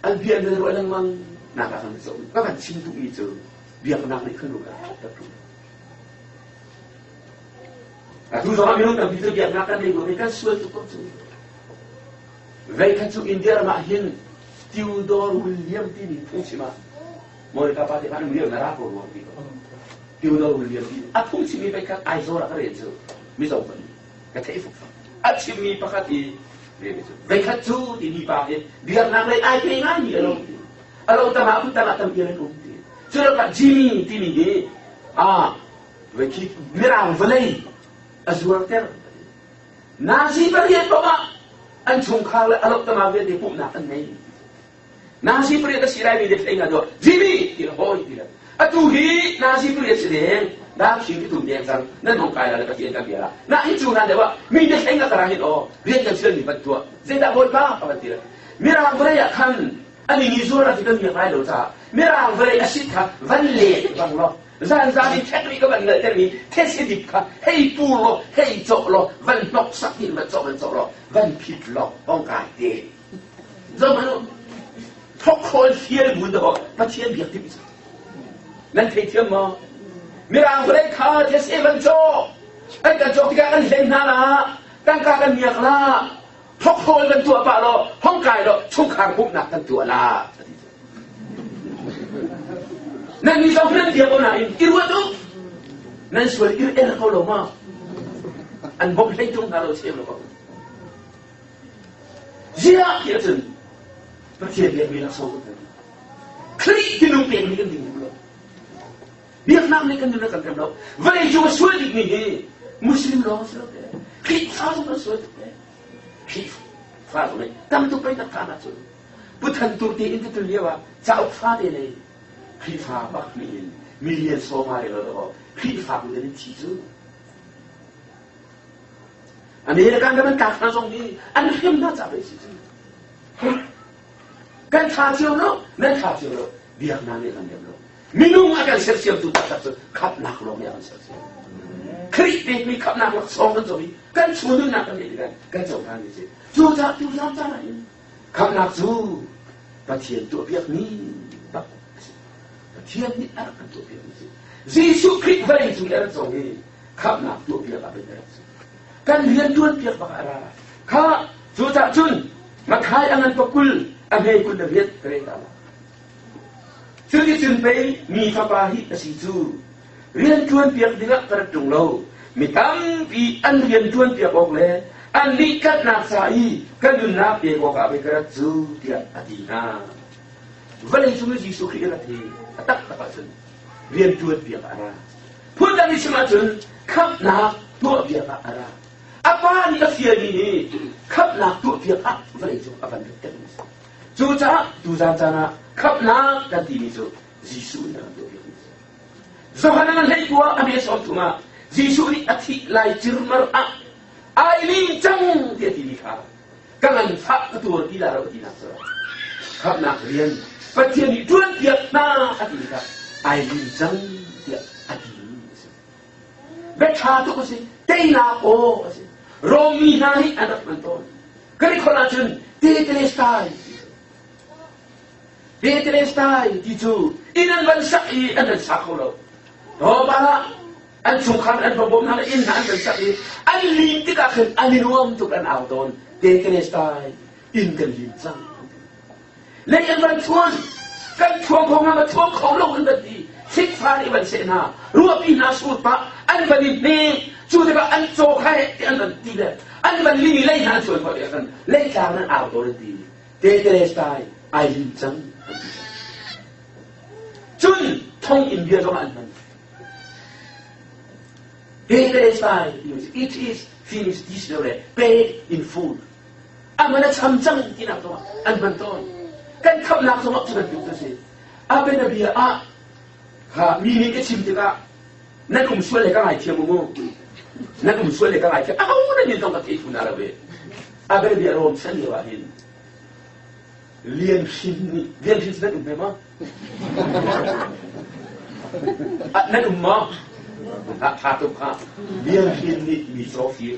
Albian dari orang mang. Nak akan besok, bahkan cintu itu biar nak dikeluar. Aku zaman minum dan itu biar nak mereka suatu konsum. Mereka tu India mahin Theodore William ini fungsi mah. Mereka pakai mana dia neraka orang itu. Theodore William ini. Aku sini mereka aizora kerja, misal pun kata itu. Aku sini pakai mereka tu ini pakai biar nak mereka ai pengen ni orang. เราตมาพุทธละตามเรื่องอุ้มตีส่วนเราจีมีที่นี่เวคิมิรางเวลัยอจวรเตอร์นาซีประเทศบอกว่าอันชงข้าวและเราตมาเวทีปุ่มนักอันนี้นาซีประเทศสิไรมีเด็กเองตัวจีมีที่เราโอยที่เราตัวฮีนาซีประเทศเสียงดาวชิงที่ถูกเดียงสังนั่นของใครแล้วก็เสียงกันเดียร์น่าอิจฉานั่นเดี๋ยวว่ามีเด็กเองก็กระไรเห็นเรียนกันเชื่อมีบรรทุกเสียดายบ่อยมากอะไรที่เรามิรางเวลัยขันอันนี้มีส่วนที่ต้องมีอะไรรู้จักมิรางเวลัยสิทธิ์ค่ะวันเล่บังล้อزاني تكنيك بان ترمي تسديك هي بولو هي جولو فان نوك ساكين ما جولو فان بيتلو بونكايتي زمانو توكول فيل بودو ما تيان بيكتي بيس نان تيتيان ما ميران فري كا تسي فان جو اي كان جو تيكا كان لينا لا كان كا كان ميك لا توكول فان تو بالو بونكاي لو چوكار بوك نا كان تو لاนั่นมีสองเรื่องเดียวกันนะอิรวตุนั่นส่วนอิรเอลเขาลงมาอันบอกให้ตรงนั้นเราเชื่อมหรือเปล่าเสียเกี่ยวกับประเทศเวียดมีลักษณะกันคลีที่นุ่งเปลี่ยนมีกันดีมั้ยเวียดนามนี่กันอยู่ในกันเราเวลาอยู่ส่วนนี้มุสลิมเราเชื่อเลยคลีฟ้าตรงนั้นส่วนเลยคลีฟ้าตรงนี้ตั้งตัวไปนักการนะส่วนพุทธันตุตีอินทิตุเลียวจะเอาฟ้าได้เลยพิฟ้าบักมีนมีเรียนโซมาเรแล้วก็พิฟ้าบุญเดินที่จูอันนี้การกันการทำตรงนี้อันนี้เข้มน่าจะไปสิการท่าเที่ยวเนาะนั่นท่าเที่ยวเนาะเบียร์นั่นเองกันเดียวเนาะมีนุ่งอาการเสียเสียตุตัดตัดขับนักลงเนี่ยกันเสียเสียคลิปมีขับนักลงสองกันจบกันชวนนึงนักกันเดียวกันจบกันนี่สิจูจ้าอะไรขับนักจูประเทศตัวเบียร์นี้เทียบนี่อะไรกันตัวเพียงสิยิสุคริสต์วันสุดแล้วส่งให้ขับนักตัวเพียงอะไรกันการเรียนด้วนเพียงบอกอะไรข้าสุดท้ายจุนมาขายอันนั้นปกุลอเมริกุลเวียดเกรงอะไรซึ่งที่จุนไปมีฟ้าปาหิตสิจูเรียนด้วนเพียงดิ่งกระจุงเรามีตั้งปีอันเรียนด้วนเพียงบอกเลยอันนี้กันนักสายกันดุนนับเพียงบอกอะไรกระจูเดียอดีนาวันนี้จุนยิสุคริสต์อะไรตักตะปัจนเรียนตัวเบียกอะไรพูดกันในสมัยจนขับนักตัวเบียกอะไรอาบ้านนี่ก็เสียนี่ขับนักตัวเบียกอะไรวันนี้จุอาบันเต็มจูจ้าดูจานนะขับนักกันที่นี่จุยิสุนี่ตัวเบียกสมัยนั้นให้ตัวอเมริกาตัวมายิสุนี่อธิไลจิรมร์อะไอลิงจังที่ที่นี่ค่ะกำลังฟักตัวที่เราที่นั่นสิขับนักเรียนประเทศนี้ด้วนเดียดหน้าอดีตครับไอรินจังเดียอดีตเบชาตุกสิเตนาโอสิโรมีนาฮิอันดับมันต้นก็ได้คนละจนเตเตเลสไตที่จูอินันบันสักอีอันนั้นสักเขาเราโอ้บาละอันสงครามอันประบมนั่นอินอันบันสักอีอันลิงที่ก็คืออันนี้รวมทุกอันเอาต้นเตเตเลสไตอินกันลิงจังในอันบันชวนกันชวนของมันชวนของโลกอันบันดีสิกฟ้าในบันเสนารัวปีนาสูตรปะอันบันนี้จูดปะอันโจใครอันบันดีเลยอันบันลีไล่หาชวนพอดีกันไล่จางนั้นเอาตัวดีเตเตเลสไตไอลินจังจุนท่องอินเดียก็มาอันนั้นเตเตเลสไต it is finished this way paid in full อันมันจะทำจังที่นักตัวอันมันต้นกันขับนักสมัครจะเป็นตัวสิอาเป็นนบีอาค่ะมีนี่ก็ชิมติกะนั่นก็มุสลิมก็หลายเที่ยวมั้งนั่นก็มุสลิมก็หลายเที่ยวอ้าวนั่นยังต้องกับที่คุณอะไรเว้ยอาเป็นนบีรอมสันนิวาหินเรียนชินนี่เรียนชินนั่นอุ่นไหมมั้งนั่นอุ่นมั้งพาตุกะเรียนชินนี่มีโซฟี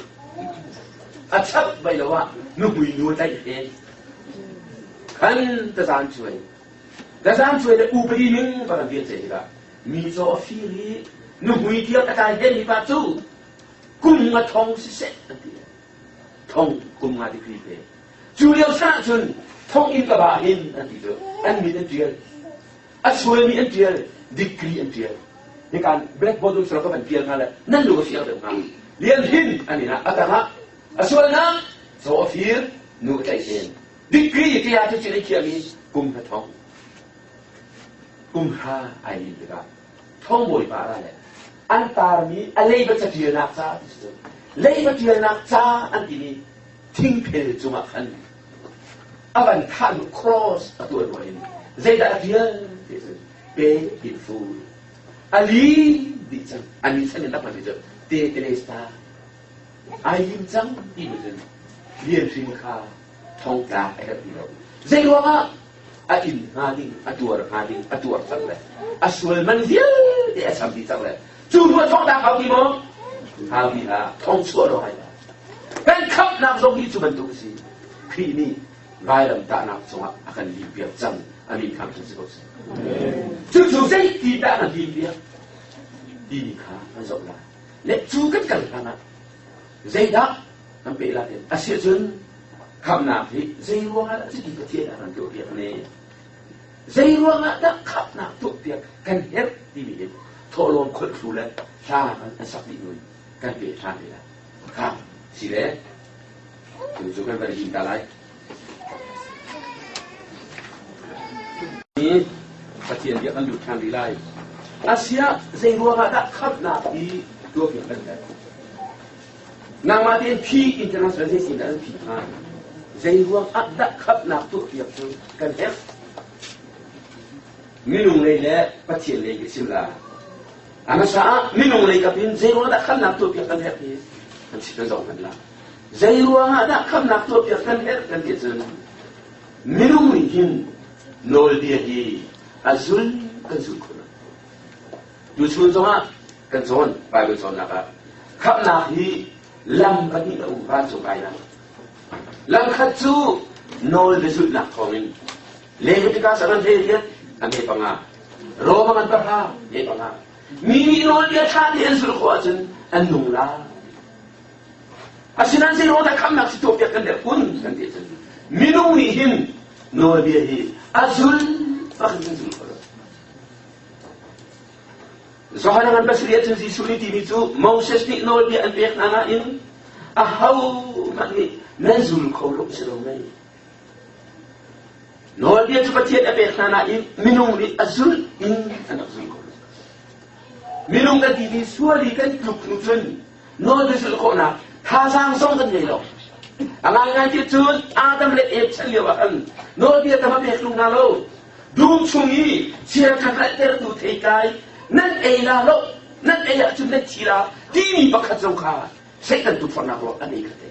ชับไปแล้วว่านุ่มนุ่มใจเองขันตะซานช่วยเลยอุปนิมิงปรำเบียเจกะมีโซฟีรีนุ่มเที่ยวกระจายเห็นมีปัจจุกุมมาทองสิเสตันทีทองกุมมาที่คลีเปจูเลียวซาจุนทองอินกบาหินอันที่ตัวอันมีอันเดียวช่วยมีอันเดียวดีกรีอันเดียวในการแบล็กบอลดูสระก็เป็นเพียงนั่นแหละนั่นลูกเสียงเดิมกันเรียนหินอันนี้นะอัตระส่วนนั้นโซฟีร์นูใจเองดีกรีที่อาจจะใช้เขียนมีกุมกระทอง กุมภาไอ้นี่ก็ท่องบอยปาอะไรอันตามีอะไรบัจเจียนักจ้าเลยบัจเจียนักจ้าอันนี้ทิ้งเพลจุมาขันอาวันท่านครอสตัวด้วยนี่ใจดาเดียเป็นบิดฟูอันนี้ดิจังอันนี้ฉันนับมาดิจังเตเตเลสตาไอ้ยิมจังที่มันจะเรียนสินค้าท่องตาไอ้แบบนี้เราใจว่าอาอินฮาดิอัตัวฮาดิอัตัวสักเลยอัศวมันเดียวเดี๋ยวสัมผัสสักเลยจู่ว่าท่องตาเขาที่มั้งฮาวิฮาท่องสวดอะไรเป็นคำนามทรงที่จุบันตุกสิพี่นี่รายลำตานามทรงakan dibiakจังอันนี้คำที่สุดจู่ๆใจที่ตาอันดิบิakดีค่ะมันจบละและจู่กันกันนะใจดักนั่นเป็นอะไรอาเซียนคำนามที่ใจรู้ว่าจะดีกับเทียนอันตัวเดียวนี่ใจรู้ว่าจะขับนามตัวเดียวกันเฮ็ดดีดีทอลงคนครูแล้วชาอันสักนิดหน่อยกันเปลี่ยนชาเลยละครับสิเล่จู่ๆกันไปยิงตาไล่นี่ประเทศเดียวกันอยู่ทางดีไลอาเซียใจรู้ว่าจะขับนามที่ตัวเดียวกันนางมาเรียนพี่อินเตอร์เนชั่นแนลสิ่งนั้นพี่มาใจรู้ว่าจะขับนามตัวเดียวกันเฮ็ดมินุงเลยแหละประเทศเลยก็สิมลาอันนั้นซะมินุงเลยกับพินใจรู้ว่าจะขับนามตัวเดียวกันเฮ็ดนี่มันสิเป็นสองกันละใจรู้ว่าจะขับนามตัวเดียวกันเฮ็ดกันที่จะมินุงเลยหินโนลเดียดีอาซุลกันซุลคนดูชวนจังอ่ะกันซอนไปเป็นซอนนะครับขับนาฮีลำบันนี้เราบ้านสุกายนะลำขัดจูโนลเดซุลหนักของมันเลวที่การสั่งเทียนอันนี้ปังอ่ะโรมันปะฮะนี่ปังอ่ะมีโนลเดียท่าที่อันสุลขวาจันอันนุ่งลาอาศินันเซโรแต่คำนักสิตัวเปียกันเด็กคุณกันที่จันมีนุ่งนี่หินโนลเดียฮีอาซุลฟังจันสุลขวาSoalnya dengan pasriat si sulit ini tu Moses ni nol dia anbiak anak ini ahau makni nazul kauluk serumai nol dia cepat tiada anbiak anak ini minum ni azul in anak zul kauluk minum kan ini suari kan kluk-klukun nol dia zul kauluk thasang song kan ni lo angan dia tu adam let ep saliwakan nol dia tamabek lung nalo dum sungi siar kakak tertu tekaiนั่นเองนะลูกนั่นเองจุดเล็กทีละที่มีประคัตสงขาใช้กันตุกฟังนักลูกอันนี้ก็ได้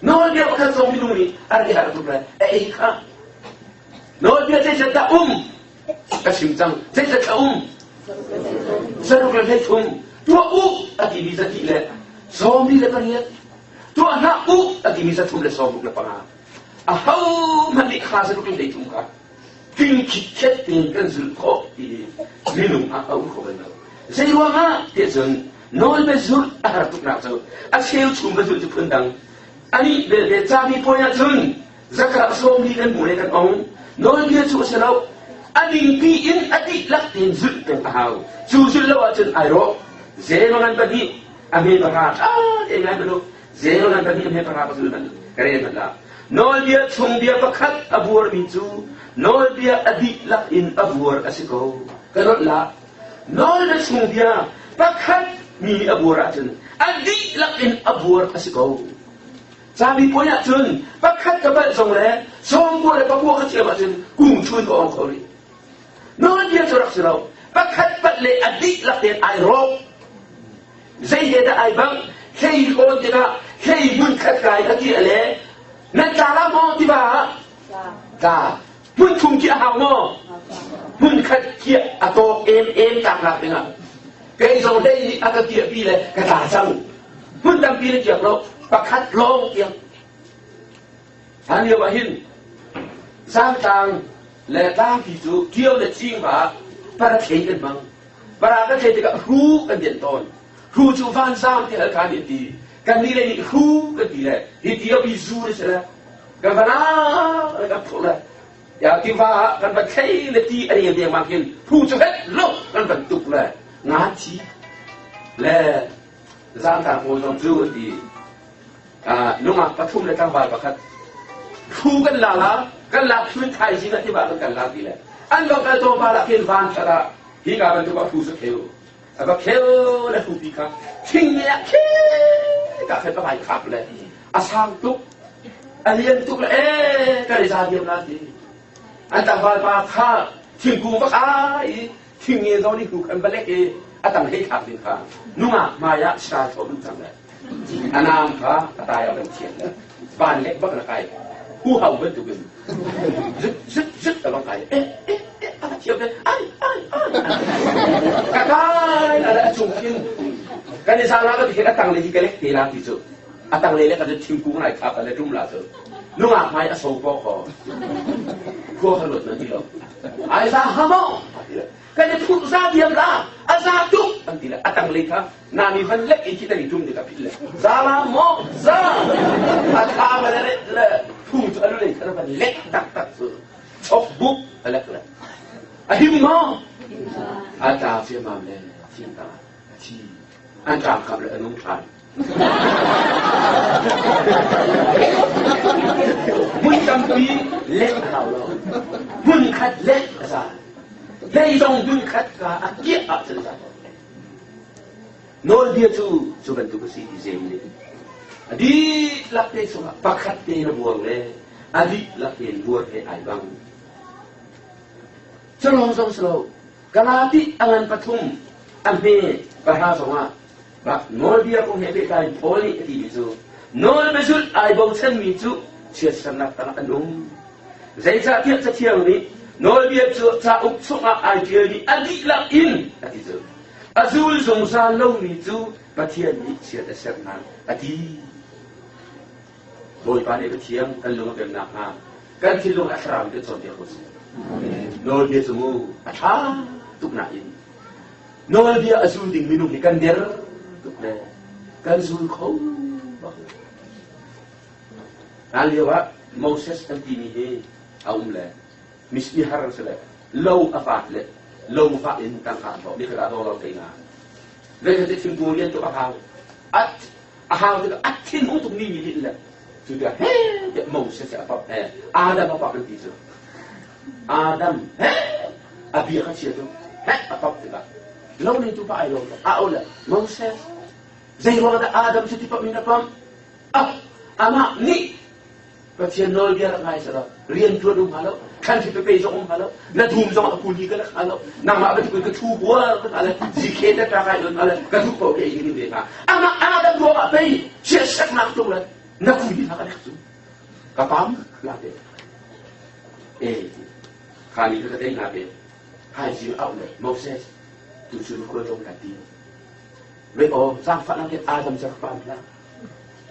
โน้ตเดียวประคัตสงพินุนี่อะไรหาตุกเลยเอ้ค่ะโน้ตเดียวใช้จะกระชิมจังใช้จะสรุปเลยให้ทุ่มตัวอันที่มีสติเลยสองมีเลยปะเนี่ยตัวหน้าอันที่มีสติเลยสองเลยปะนะเขามันนี่ข้าสรุปเลยทุ่มกันกินคิดเช็ดติงกันสุดโคตรดีมินุอาเอาคนนั้นใจว่ามาเดี๋ยวจนนอนไปสุดอาหารทุกนักจะอาเชี่ยวชุ่มไปสุดจะพ้นดังอันนี้เดี๋ยวจะมีพอยจนจะกระสอบมีกันหมู่ในกันองนอนเดี๋ยวจู่เสร็จแล้วอันนี้ปีอินอดีตลักตินสุดเป็นเอาจู่สุดแล้วจนไอโร่เจโนนันปฏิอเมริกาเอ็งไงไม่รู้เจโนนันปฏิอเมริกาสุดนั้นกระเรียนมันละนอนเดี๋ยวชุ่มเดี๋ยวประคัตอบัวมิจูnol dia adik lak in abur asiko kanot la nol na sung dia pakhat ni abur atun adik lak in abur asiko sabi po niya tun pakhat ka ba song le song po le papu ka siya ba tun kung chun ko ang kori nol dia surak siraw pakhat pat le adik lak in ay rok zay da ay bang hey ko dia hey mun khat kai ka ki ale nan tala mo di ba ka munทุ่มเกี่ยหาวมอmunขัดเกี่ยอะโตเอ็นจากหลักเนี่ยเกยส่งได้อะตะเกี่ยปีเลยกระดาษซังmunดำปีเลยเกี่ยวเราประคัดลงเกี่ยวอันเดียวว่าหินสร้างทางและตั้งที่จูเกี่ยวและจริงว่าประเทศกันบ้างประเทศก็รู้กันเด่นต้นรู้จูฟันซ้ำที่เหตุการณ์ดีกันนี่เลยรู้กันดีเลยที่เดียวพิสูจน์ใช่ไหมกันฟันอะไรกันพูดเลยอยากที่ว่ากันไปใช้เลตีอะไรอย่างเดียวมากินผู้ช่วยโลกกันบรรทุกเลยงานชีและสร้างการโอนต้องจูดีนุ่งปฐุมเลยตั้งบาร์ประคัตผู้กันลากันลาพื้นไทยสินะที่บ้านกันลาดีเลย อันก็กระโดดมาละเพียงฟันชราฮีกาบันตุกผู้สเขียวแต่เขียวและผู้ปีครับทิ้งเนี่ยเขียวกับใครไปขับเลยอาสามตุกอันเลี้ยงตุกเลยก็ได้ซาเดียมนั่นดีอันต่างฝ่ายปาข้าทิ้งกูก็ขายทิ้งเงี้ยตอนนี้กูกันไปเล็กอันต่างให้ขับเลยค่ะนุ่มมายะชาชมจังเลยอันนามค่ะตายเอาเป็นเขียนเลยบ้านเล็กบ้านละไก่ผู้เห่าเป็นตุกันซึกตลอดไปเทียบเลยกระต่ายอะไรจุ่มกินกันในซาลาก็ที่กระตังเลยที่กระเล็กตีลาที่สุดอัตังเลยแล้วก็จะทิ้งกุ้งไหนครับอะไรรุ่มลาสุดนุ่งอาบไม้อโศกคอพวกขลุ่นนั่นที่เราไอ้ซาฮามอกันจะพูดซาเดียมละอาซาจุกอันที่ละอัตังเลยครับนามีพันเล็กอีกที่ตั้งจุ่มเด็กพี่เลยซาลาโมซาอัตามันเลยพูดอะไรเลยกันมันเล็กตักสุดชกบุกอะไรกันahim mo ata fi mam le tin ta ti an ta kap le anung than mun tam pi le hao lo mun khat le sa le dong dun khat ka akia a chen sa no dia tu ban tu si di zem le adi lak te so pakhat te na buang le adi lak te buang he ai bang Selong slow. Kalati angan patum ampe bahasa bak nol dia kong hebe kai poli ati bisu. Nol besul ai bong chen mi chu chia sanak tang anung. Zai cha tiap cha tiang ni nol dia chu cha uk sunga ai dia ni adi la in ati chu. Azul song sa lo ni chu pathian ni chia ta sanak ati. Loi pa ni pathian kan lu kan nak ha. Kan silung asram ke chon dia khos. Nol dia semua acha tuk nain. Nol dia azul ding minum ikan der tuk le. Kan zul kau. Aliwa Moses anti ni he aum le. Misli haran sele. Low afat le. Low fa in tang ka bo. Ni ka do lo tinga. Le ka tin tu lian tu ahaw. At ahaw tu at tin untuk ni ni le. Sudah he Moses apa Adam apa anti tu. Adam, abi kecil tu, apa kita? Lalu itu pak ayah, awalnya Moses, Zairul ada Adam tu tiap minat pam, amak ni, kecil nol dia rakai sahaja, rian tu dum halau, kan kita pejok halau, nak dum sama aku ni kan halau, nama apa tu ketu bola kan halau, zikir dah rakai dum halau, ketu kau kayak gini dia, amak Adam tu apa pej, siapa nak tu lah, nak kuih nak tu, kapam, lagi. Kali kita tengok apa? Haji Allah Moses tu suruh kau dong kati. Mereka sampai nanti Adam sampai lah.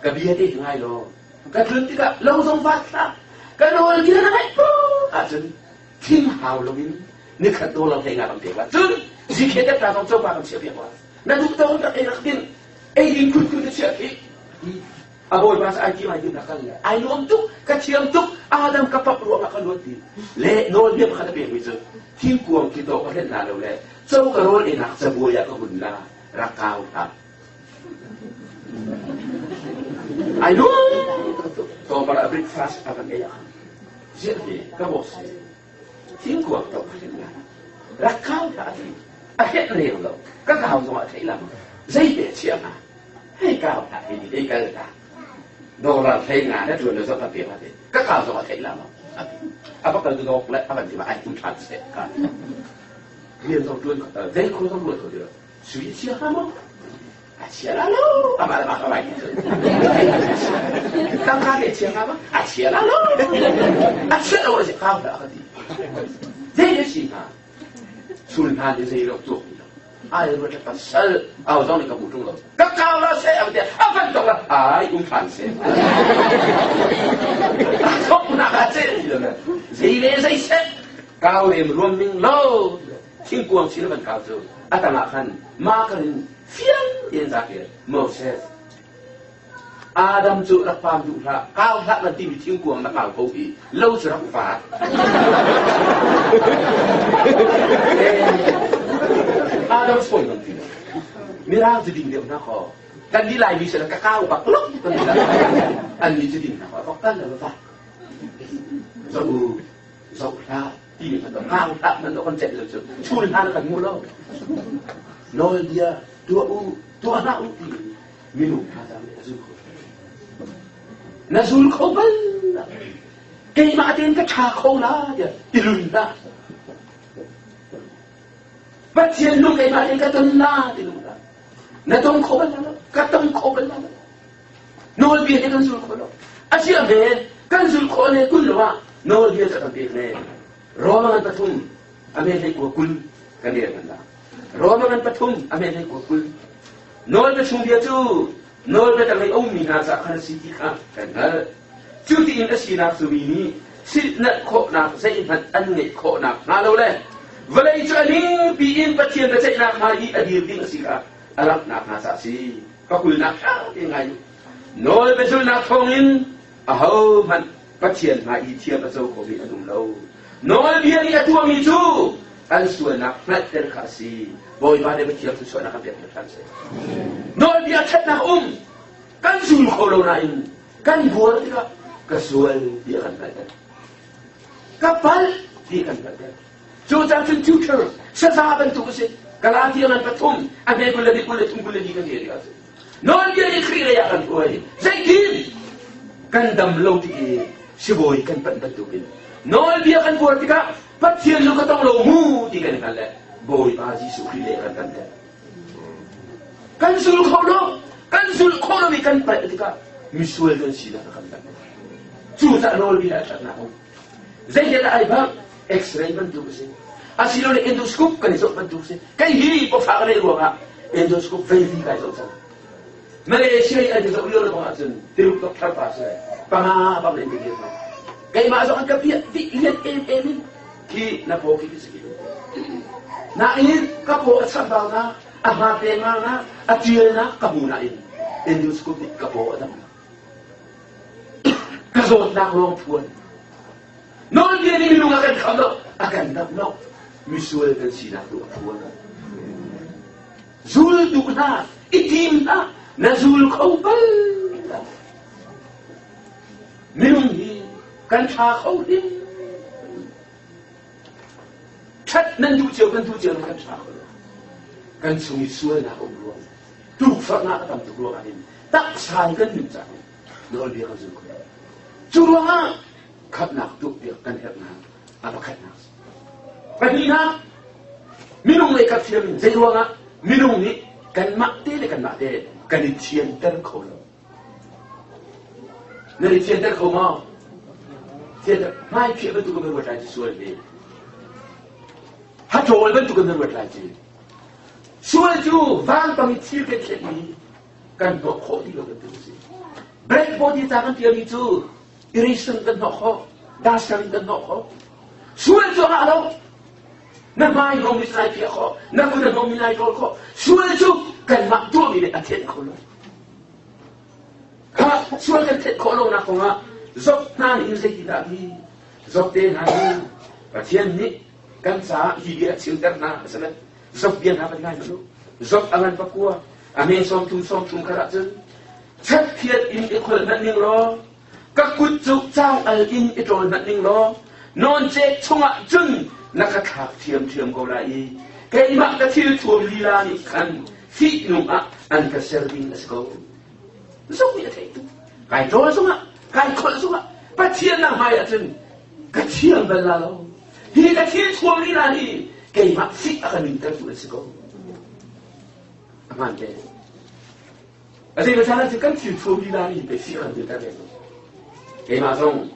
Kebiasa dia ngai lo. Kadang tidak langsung fakta. Kalau orang kita naik pun, ajen tim hau lo ini. Ni kata orang tengok orang tengok. Jun jika dia tak tahu coba orang siapa yang buat. Nanti kita orang enak din. Ini kun siapa? Aboy bahasa Aji maju nakal ya. Ayo untuk kecil untuk Adam kapap ruang nakal luti. Le nol dia berkata begitu. Tim kuang kita orang lalu le. So kalau enak sebuah kebunda rakau tak. Ayo. So para breakfast akan kaya. Jadi kabos. Tim kuang kita orang rakau tak. Akhir leh lo. Kakau semua hilang. Zai dia siapa? Hei kau tak ini dia kata. Dolar tengah dia jual dosa tapi apa? Kakak sama tengah lah. Apa kalau tu dok apa dia buat itu transit kan? Dia tu jual, dia kau tu jual tu dia. Suci siapa mau? Siapa lalu? Apa lagi? Tangkap dia siapa? Siapa lalu? Siapa orang siapa dah kati? Dia siapa? Sultan dia saya tu. Ai macam pasal awak ni kamu tunggu. Kakak lah saya apa tu lah? Ai pun fancy. Kau pun nak aje je lah. Saya kau yang roaming low. Cingkuang siapa kau tu? Atau makan makan fiang yang sakit. Moses. Adam tu lapam tu lah. Kau tak nanti di cingkuang nak kau kopi. Low sudah fat. Adam pun nanti. Mirang jadi dia nak kau. Kan di lain bisa nak kau baklok. Kan di jadi nak kau. Kan dah lepas. Zau lah. ที่มันต้องห้างพระมันต้องคนเจ็บเลยชูนห้างกันงูเล่าน้อยเดียตัวหน้าอุติมิลุพระจำเนี่ยnazul khobal kay maatin ka chakaw la ilun na ba't yan nung kay maatin ka ton na ilun na natong khobal na katong khobal na nol biya kan zul kholo asya ben kan zul khole kulwa nol biya sa tampik ne roma kan patum amele ko kul kanir na roma kan patum amele ko kul nol ba chung biya tu nol ba talay mina sa kan siti ka kanal chuti in asina subini sit na ko na sa inhat an ne ko na ngalo le valay chaling piin patien ba sa na mai adir din asika alak na sa si kakul na ka ingay nol ba sul na thongin aho man patien mai thiam ba so ko bi adum lo nol bi ni atu mi chu al suana plat ter kasi boy ba de ba thiam su suana ka bi tan se nol bi athat na kan sul ko lo na in kan buat ka kasual dia kan kata kapal dia kan kata cuaca future sesahabat tu kasi kalau dia kan patung ada kulit tunggu lagi kan dia kata non dia ikhri ya kan kuai zakin kan dam lo ti siboy kan pantukin non dia kan buat ka patien lu katong lo mu di kan kala boy aji sukri kan kata kan sul kholo mi kan patika misual kan sila kan kata cuaca nol bila tak nak. Zai dia ai bab X-ray bantu kasi. Asilo ni endoscope kan esok bantu kasi. Kai hi po fa kan ruang endoscope very kai so sa. Malaysia ai ada so ulo ba asun. Tiruk doktor pa sa. Pa ba ni dia. Kai masuk ang kapia lihat ki na po ki sige. Na in ka po at sabaw na ahate na atiyel na kamunain. Endoscope ka po adam. Kazot na rong puan. Non dia ni minum akan kalo akan tak no. Misual kan sina tu puan. Zul dukna itim na nazul khawbal. Minum ni kan cha khawdin. Chat nan du jiao kan cha khawdin. Kan sumi sual na khawdin. Tu fa na tam tu ruang ini. Tak sai kan ni sa. Non dia kan zul Curang kat nak tu dia kan herna apa kat nak. Pagina minum le kat siam zaiwanga minum ni kan makte le kan makte kan itien ter kholo. Nari itien ter khoma. Tiada mai phi bentu kan berbuat lagi sual ni. Hatol bentu kan berbuat lagi. Sual tu van pamitir ke ni kan dok khodi lo bentu si. Break body tangan dia itu irisan dan nokho, dasar dan nokho. Suul tu kalau, nak main homis naik dia kho, nak guna homis naik kho. Suul tu kan mak tu ni aten kho. Ha, suul kan aten kho lo nak kho nga. Zok nan inse kita ni, zok ten hari, pasien ni kan sa hidup cinta na, sana. Zok biar apa dengan itu? Zok alan pakua, amen som tum karakter. Chat kiat in ikut nak ning lo. Các quốc dục trang al in itol nat ning lo non che chunga jun nakathak thiam ko lai kai ma ka thil thuam lila ni kan fi num a an ka serving as go zo mi thei tu kai to sunga kai khol sunga pa thian na mai atun ka thiam bal la lo hi ka thil thuam lila ni kai ma fi a kan min ta tu as go aman de asi ba sana ti kan thil thuam lila ni be fi kan de ta de cái mà xong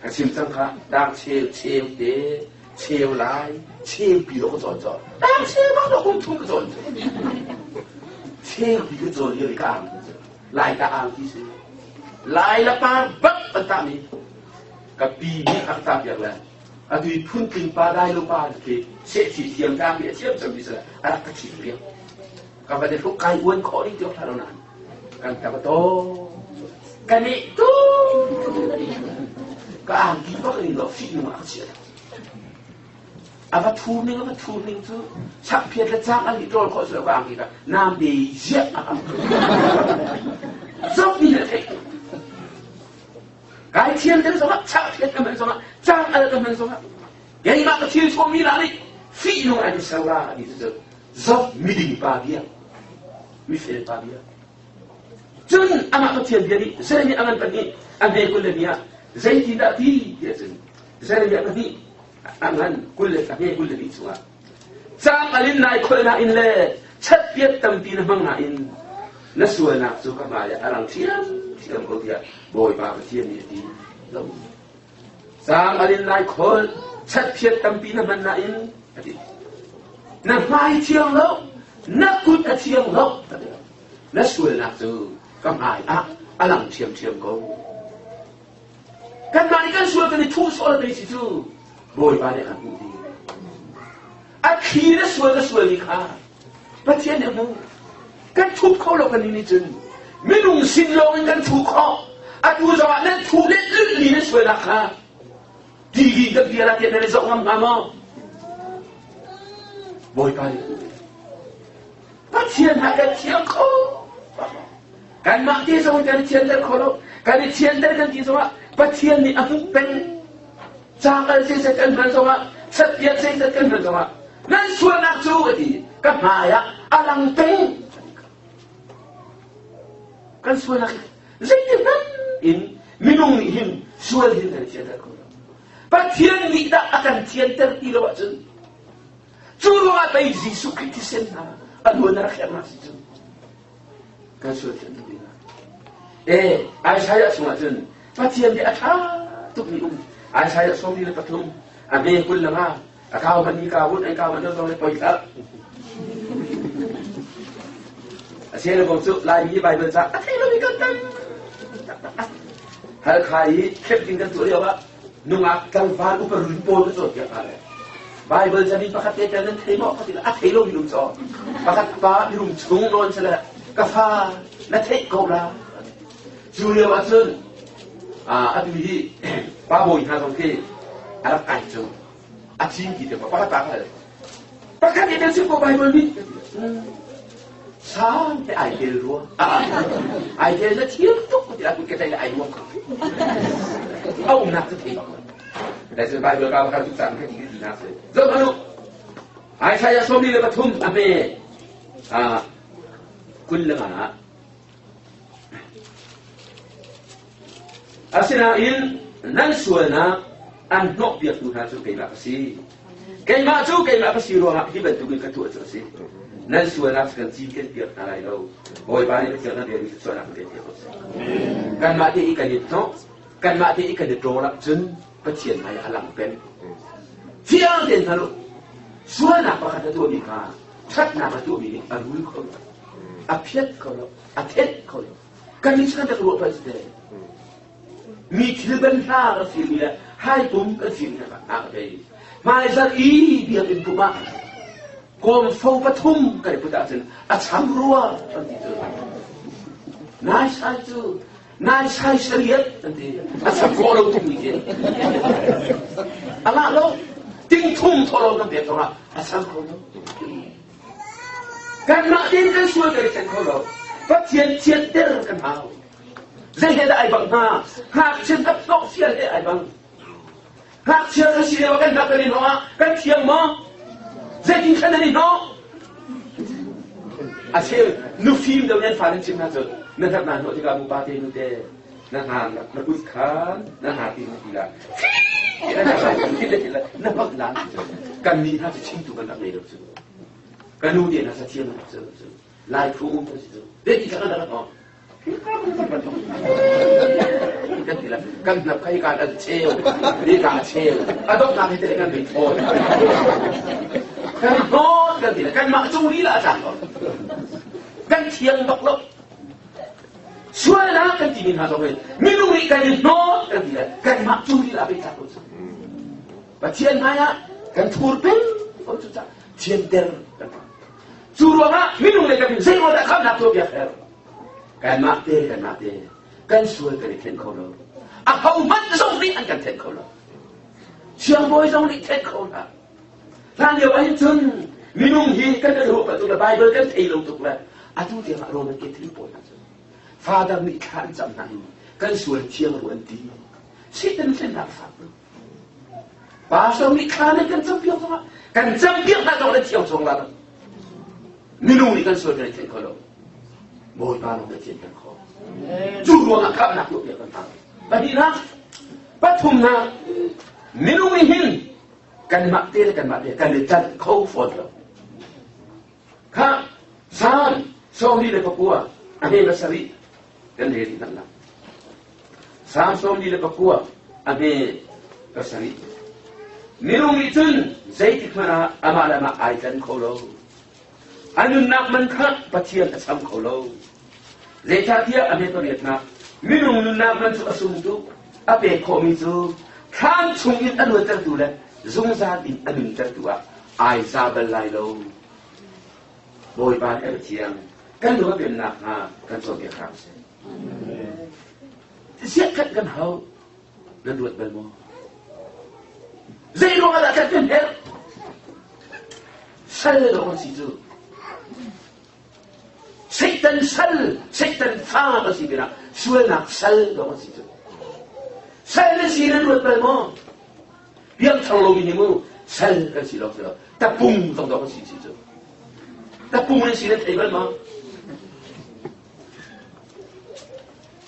cái chim sang khác đang treo để treo lại treo bị nó có giòn đang treo mà nó không thung cái giòn treo bị cái giòn như cái ăn lại cả ănที่ lại là pa bắt anh ta mi cái bì mi anh ta việc là anh đi phun kinh pa đại lô pa thì sẽ chỉ tiêm ra bị tiêm xong đi rồi anh ta chỉ việc cái vấn đề lúc cái uốn khó đi tiêu thà đâu nè cái ta có to cái này tu cái ăn gì có cái nó phi mà ăn chết apa thu ning tu sak phiat la chang an tol kho so wang ki nam de zet zop ni le cái thiên thế sao sak phiat ka men so chang al ka men so Yang mak kecil suami lari, fi nung ada salah di situ. Zat miding pagi, mifil pagi. Jun amak kecil jadi, saya ni angan pergi, ambil kulit dia. Saya tidak dia sini. Saya tidak pergi, angan kulit, ambil kulit itu semua. Sang alin naik kulit naik le, cepat tempi namang naik. Nasuan nak suka maya, arang siam kau dia, boy pak kecil ni di. Sang alin naik kulit. Cepat tempi namang naik. Nak mai chiang lo, nak kut chiang lo. Nasuan nak tu. Kamai alang chiam kau. Kan mai kan suara kan itu soal dari situ. Boy banyak kan budi. Akhirnya suara ni kah. Patian emu. Kan tuh kau lo kan ini jen. Minum sin lo kan tuh kau. Aku jawab nan tuh let ni suara kah. Digi kan dia lagi dari seorang mama. Boy banyak. Patian ada chiang kau. Kan mak dia sama kan ciantar kalau kan ciantar kan dia sama patian ni aku pen jangan saya kan sama setiap saya kan sama nan suara nak cuci kan maya alang pen kan suara jadi kan in minum ini suara dia kan ciantar kalau patian ni tak akan ciantar tidak wajar curu apa isi suki tisena aduh nak kerana situ kan suara ciantar saya semua jen. Patian di atas tu ni saya suami lepas tu. Ambil kul lama. Kau mani kau mana tu lepas itu. Saya lepas tu lagi Bible sah. Akhirnya ni kata. Hal kai keping kan tu dia apa? Nungak kalvar upar rimpol tu dia kata. Bible jadi pakat dia jangan terima pakai. Akhirnya minum so. Pakat pa minum cung non salah. Kafa nak take kau lah. Julia Watson, aduh baboy hanong ke, Arab aja, acing kita, pakat pakai, pakat dia siapa Bible ni, sampai idol dua, idol nak tiap tu, kita aku kata dia idol kau, awak nak tu tiap, dari Bible kau akan tulis sampai tiga dinas, so kalau, saya suami lepas tu, ambil, kullama. Asinain nan suana an nok biak Tuhan tu kay makasi. Kay makasi ruang hiban tu kay katua tu. Nan suana sekan jikan biak nalai lau. Boy bani biak na biak suana kay biak. Kan mati ikan itu, kan mati ikan itu rolak jen pecian maya alang pen. Siang den talu. Suana apa kata tu bika. Chat nama tu bini arul kau. Apiat kau, atet kau. Kan ini sekarang tak keluar pasal. Mikirkan hal sini, hai pun kesini nak apa? Macam ini dia pintu mak. Kom fau patum kali putasin, asam ruah nanti tu. Nice hai syariat nanti. Asam kolom tu mikir. Anak lo, tingtung tolong nanti tu lah. Asam kolom. Kan nak tinggal suara dari kolom, patian kan tahu. Saya ada aibang hak cinta kau sial ada aibang. Hak sial kasih dia kan tak kena noa kan siang mo. Saya tinggal dari no. Asyik nufim dengan farin cinta tu. Nanti nanti jika bupati nanti nanti nak uskan nanti tidak. Tidak nampak lah. Kan ni hati cintu kan tak boleh tu. Kan dia nak sacian tu. Lai pun tu. Dia kita kan dapat no. Kan nak kaya kan ada cel, dia kan cel. Adok nak kita dengan betul. Kan betul kan tidak. Kan makcung ni lah cakap. Kan tiang baklok. Suara kan tingin hasil. Minum ikan betul kan tidak. Kan makcung ni lah betul. Bacian maya kan turpen. Oh sudah. Tiender. Suruh nak minum ikan betul. Saya nak kau nak tu biar. Kan mati, kan suai kan ten kolor. Apa umat zong ni kan ten kolor. Siang boy zong ni ten kolor. Lan dia bayi jun minum hi kan ada rupa tu la Bible kan telung tu la. Atu dia mak Roman ke tripo. Father ni kan jam nai kan suai siang ruan di. Sitan sen nak fak. 把手你看那跟真标什么？跟真标那种的跳出来了，你弄你跟说的天可了，没把弄的天天好，就我那看那就别跟他，把你那，把同那，你弄你hin，跟马爹跟你真口佛了，看，三，手里的不过，阿妹的手里，跟你的那，三手里的不过，阿妹的手里。Minum itun zaitik mana amalama aitan kolo. Anun nak manka patian asam kolo. Zaitatia ame toriatna. Minum nak mantu asum tu ape komi tu kan chungin anu tertula zungzat in anun tertua ai zabal lailo. Boy ban ertiang kan dua ben nak ha kan so dia khamse. Siakat kan hau dan duat balmo. زي لغة كتنهر سل لغة سيزو سيتن سل سيتن فاغ سيبنا سوالنا سل لغة سيزو سل سينا نوت بالمو بيام تلو منيمو سل سيلو سيلو تبوم تنغ لغة سيزو تبوم سينا تيبال ما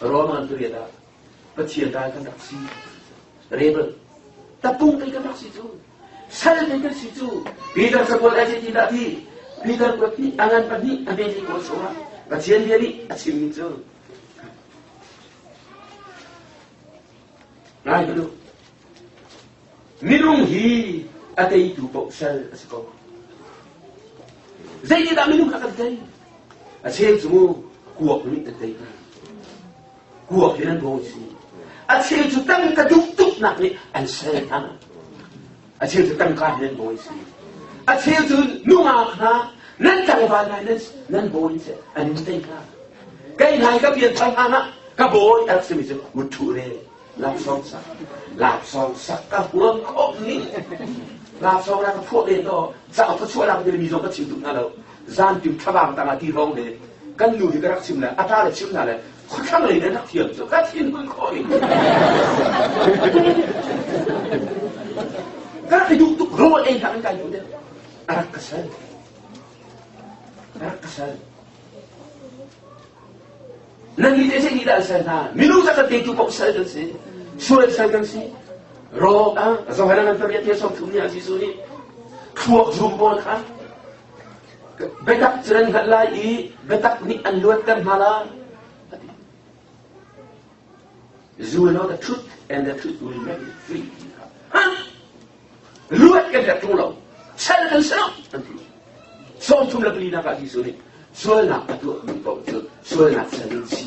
رومان تريدا بتشيدا كان تقسي ريبل Tapung kay kanak situ, sal kay kan situ. Peter sa pola aja tidak di, Peter berarti angan padi ambil ko soa. Kasihan dia ni asim itu. Nah itu. Minum hi ada itu pok sal asko. Zai tidak minum akan zai. Asyik semua kuat ni tadi. Kuat dengan bosi. Asyik tu tang kaduk nak ni ansayan. Asyik tu tang kahlen boisi. Asyik tu nunga na nan tang balai nan boisi an tengah. Kay nai ka bian tang anak ka boy at semi muture lap song sak ka huang kok ni. Lap song ra ka phok le to sa ka chua lam de mi zong ka chim tu na lo. Zan tim thabang tang ti rong le. Kan lu di ka rak sim la ata le sim na le. Kau lagi nak tiap tu, kau tiap pun kau ini. Kau hidup tu roh tak angkat itu dia. Arak kesal. Nanti dia sendiri dah sana. Minum zakat itu kau sedang si, surat sedang si. Roh Zohar nanti dia tiap tu ni aziz ni. Kuat zumbon kan. Betak sering halai, betak ni anluatkan malah. You will know the truth, and the truth will make you free. Luat kan tak tolong. Saya akan senang nanti. Soal tu nak beli nak lagi suri. Soal nak patut minta tu. Soal nak sensi.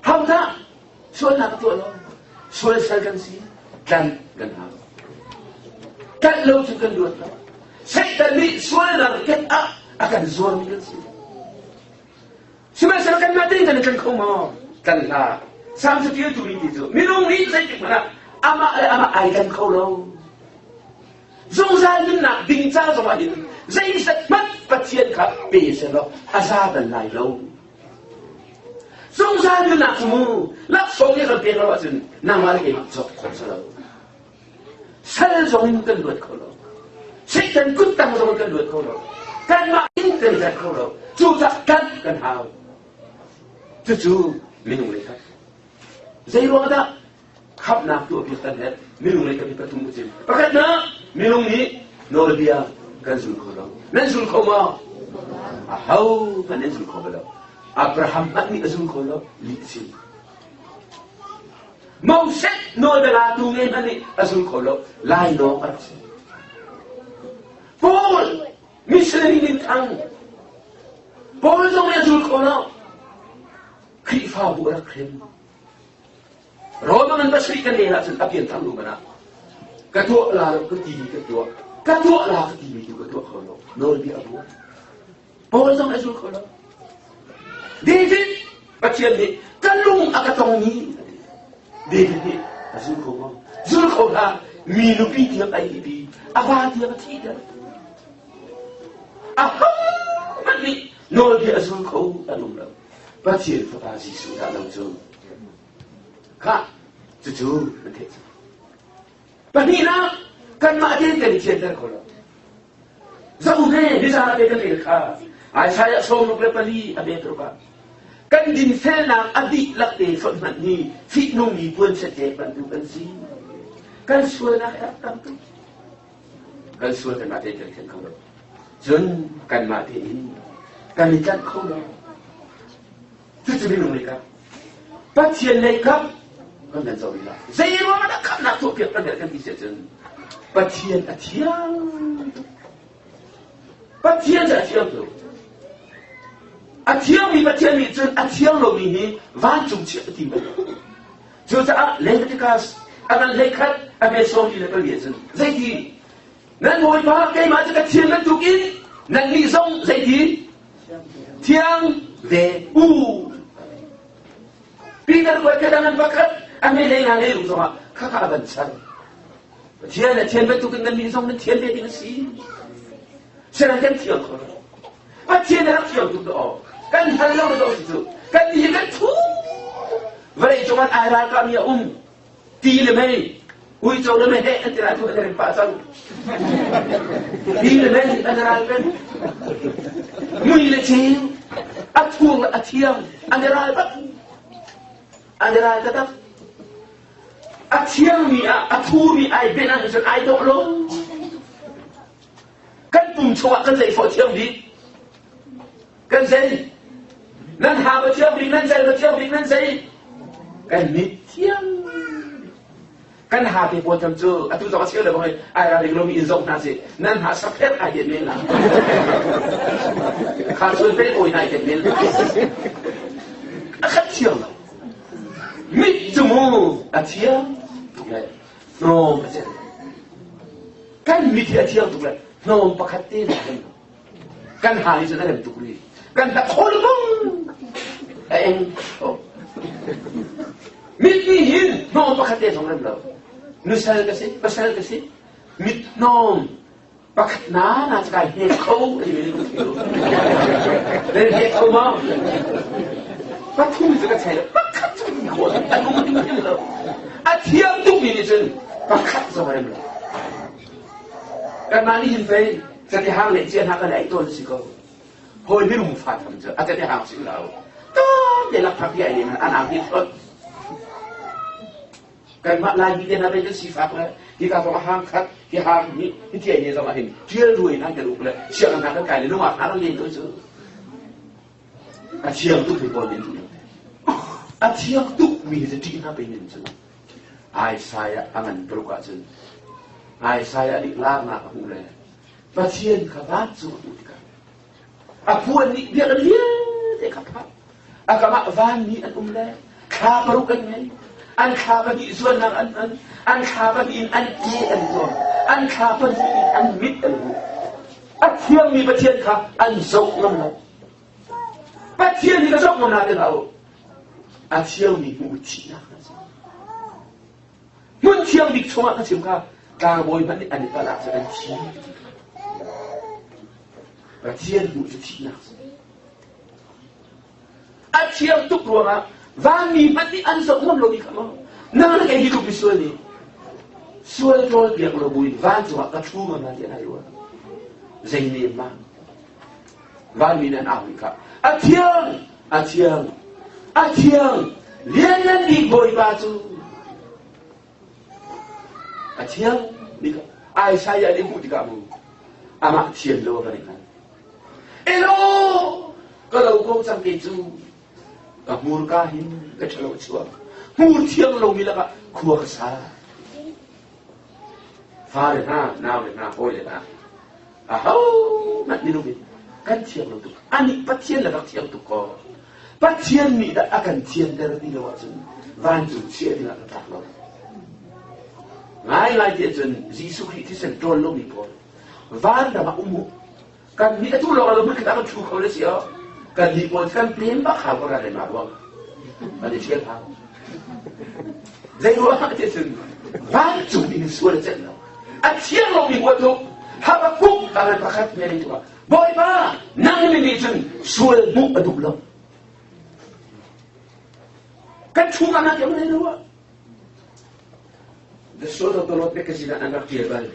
Hau tak? Soal nak patut lo. Soal sensi dan hau. Kan lo tu kan dua tak. Saya tadi soal nak kita akan zuar mikir sih. Semasa saya akan mati kan kau mau. Kan lah, sampai dia tu itu, minum ni saya cakap mana, ama aikan kau lo. Zongzai ni nak bincang sama ini, saya semat pasien kap pesen lo, asal lai lo. Zongzai ni nak semua, lak songnya kan pesen lo asin, nama lagi macam kau lo. Saya zongin kan buat kau lo, saya kutang zongin kan buat kau lo, kan makin kan kau lo, juga kan hau, tujuh. Minum mereka. Saya ada kap nak tu biarkan dia minum mereka di patung musim. Pakai nak minum ni nol dia kan zulkholong. Nan zulkhoma. Ahau kan zulkhoma. Abraham ni zulkholong litsi. Moses nol bela tu ni zulkholong lain no arsi. Paul missionary ni tang. Paul zong ni zulkholong. Krifa buat krem. Roman basri kan dia nak apian tamu mana. Ketua lah ketiga ketua lah ketiga itu ketua kalau nol dia abu. Paul zong azul kalau. David bacian ni kalung akatong ni. David ni azul kalau. Zul kalau minupi dia bayi apa dia tidak. Mati nol dia azul kalau alung lah. Baca fantasi sudah langsung. Kak, jujur nanti. Panina kan mak dia kan center kalau. Zau ne di sana betul lekha. Ai saya som nuk lepali abe terba. Kan din fena adik lakte format ni fit nung ni pun sete bantu bensin. Kan suara nak tam tu. Kan suara kan mati kan kalau. Jun kan mati ini. Kan ikan kalau. Tu jadi nung lekha. Patien lekha. Kan dan zau bila. Zero nak kan nak tu piak kan bisa jun. Patien atiang. Patien atiang tu. Atiang ni patien ni jun atiang lo ni van jung chi ti ba. Jo za le de kas akan lekat abe som ni le ba ye jun. Zai di. Nan moi ba kai ma ka tien nan tu kin. Nan li song zai di. Tiang de u. Pintar ko kedangan bakat ame le ngang le ru so ka ban san. Tiang na tiang ba tu kin nan li song nan tiang de ding si. Serang kan tiang ko. Patien na tiang tu do. Kan halau do situ. Kan dia kan tu. Vậy chúng anh ai ra cam ya ti le mai. Ui châu le mai he antara tu antara pasang. Ti le mai antara kan. Mui le chiu. Atung atiang antara ba. Antara kata. Atiang ni atu ni ai benan sen ai do lo. Kan pum chua kan le fo chiang di. Kan sei. Nan ha ba chiang di nan sei ba chiang di nan sei. Kan tiang kan hati pun macam tu atu tak sekali dah ai ra di lomi izong nasi nan ha sapet ai ni lah khasul pe oi nai ke ni akhat tiang mit tumu atiang no macam kan mit atiang tu no pakati kan hari sana tu kan tak kolong mit ni hin no pakate song ram lo nusal kasi pasal kasi mit no pakat na sa he ko ni ko kilo then he ko ma patum sa ka pakat ni ko ano mo ni lo at hiam tu ni jen pakat song ram lo kan mani hin fe sa ti hang le jen ha ka lai to si ko hoi ni rum fa tham je at ti hang si lo to de la pa pi ai ni an am ni ko kan mak lagi dia nak belajar sifat lah. Jika orang hangkat, dia hang ni dia ni sama ini. Dia rui nak jadi uplah. Siapa nak kaya ni, luar nak lain tu je. Siapa tu perempuan ni. Siapa tu mesti nak belajar tu. Ai saya angan berukah je. Ai saya diklar nak uplah. Pasien kawan tu kita. Apuan ni dia dia kapan. Agama van ni uplah. Kah berukan ni. An khabar di zuan nang an khabar di an ki an zo an khabar di an mit an bu athiam ni pathian kha an zok ngam na pathian ni ka zok ngam na de lao athiam ni mu chi na mun thiam dik choma ka sim kha ka boy ban ni an ta la sa an chi pathian mu chi na athiam tu ruang Vani mati ansok ngom logi kamo. Nang nak hidup visual ni. Sual tol dia kalau buin van cuma kacungan nanti ayuh. Zaini mang. Vani nan Afrika. Atiang. Lian di boy batu. Atiang ni ai saya ni budi kamu. Amak tian lo kan. Elo kalau kau sampai tu. Murkahin kecelaw cuak murtiang lo mila ka kuah kesala fare na nawe na ole na ahau mat minum kan tiang lo tu ani patien la tiang tu ko patien ni da akan tiang dari di lo jen van tu tiang la tak lo ngai dia jen Yesus Kristus sen tol lo mi ko van da ma umu kan ni tu lo kita akan cu ko le sia kan di pon kan pem ba kha ko ra le ma bo ma de chiel ha zai ro ha te sen van zu ni su le zen lo a chiel lo mi ko to ha ba ku ka le pa khat me ni to boy ba nang ni zen su le bu a du lo kan chu ka na ke me lo the sort of the Lord because in an appeal.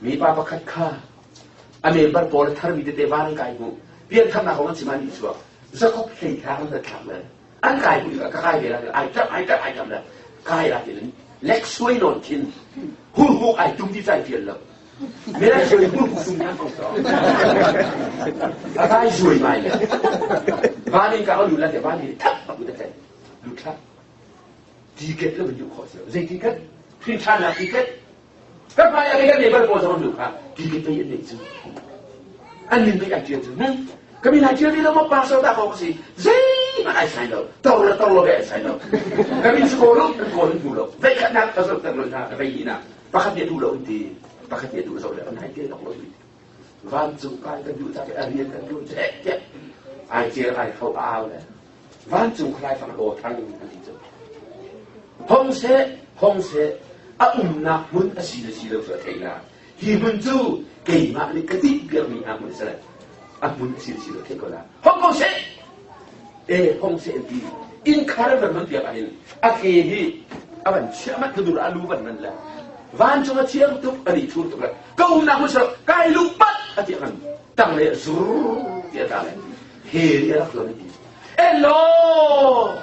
Me papa cut car. I mean, but for the time the Devan guy who be a time of money as well. Zakop play down the camera. And guy with a guy, I come there. Guy, I didn't. Lex swing on tin. Who I do this I feel love. May I show you who soon a guy swing my leg. Vanning out, you let the vanny tap up with the head. Look up. Do you get them you cause they ticket? Twin China ticket? Các bạn ấy cái này bắt đầu xong được hả? Thì cái này này chứ. Anh nhìn thấy anh chưa chứ? Cái mình anh chưa đi đâu mà bao giờ ta không có gì. Gì mà ai sai đâu? Tao là cái sai đâu. Cái mình sẽ cố lên thủ đâu. Vậy khả năng tao sẽ tận lực là vậy gì nào? Và khả năng thủ đâu thì và khả năng thủ rồi là anh hay kia đọc lối. Van dùng cái dụ ta cái anh cái dụ chết. Ai chia ai khâu ao này. Van dùng khai phản đồ thăng anh đi Hong sẽ na mun asila sa kaila himun tu kay ma ni kati pirmi amun sa amun asila kay kola hong se hong se di in caravan man pia ahin akehi aban chamat kudur alu ban man la van chunga chiang tu ani tur tu la kau na mun sa kai lu pat ati kan tang le zur dia ta le he dia la ko ni hello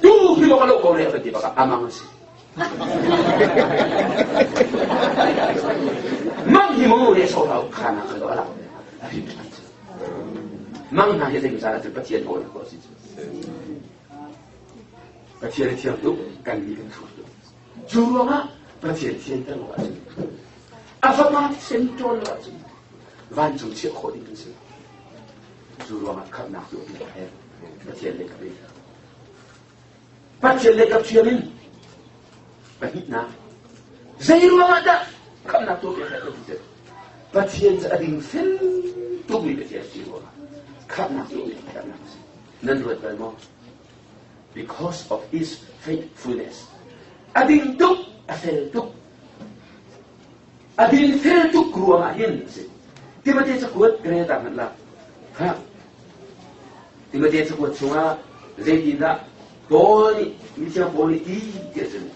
tu pi lo ko le ati ba amang si mang hi mo le so lao khana ka do la mang na he de sa la tu patien ho ko si patien tiang tu kan ni kan tu ju lo ma patien tiang ta lo a fa ma sen to lo a van ju chi ko di si ju lo ma ka na tu ni he patien le ka bi patien le ka chiamin Bahit na. Zero ada. Kam na tu biar kata kita. Patien seading fil tu bi biar zero. Kam na tu biar kata kita. Nanduat balmo. Because of his faithfulness. Ading tu afel tu. Ading fil tu keruang ahin. Tiba dia sekuat kereta manlah. Ha. Tiba dia sekuat sunga. Zaitinda. Boli. Macam boli dia sini.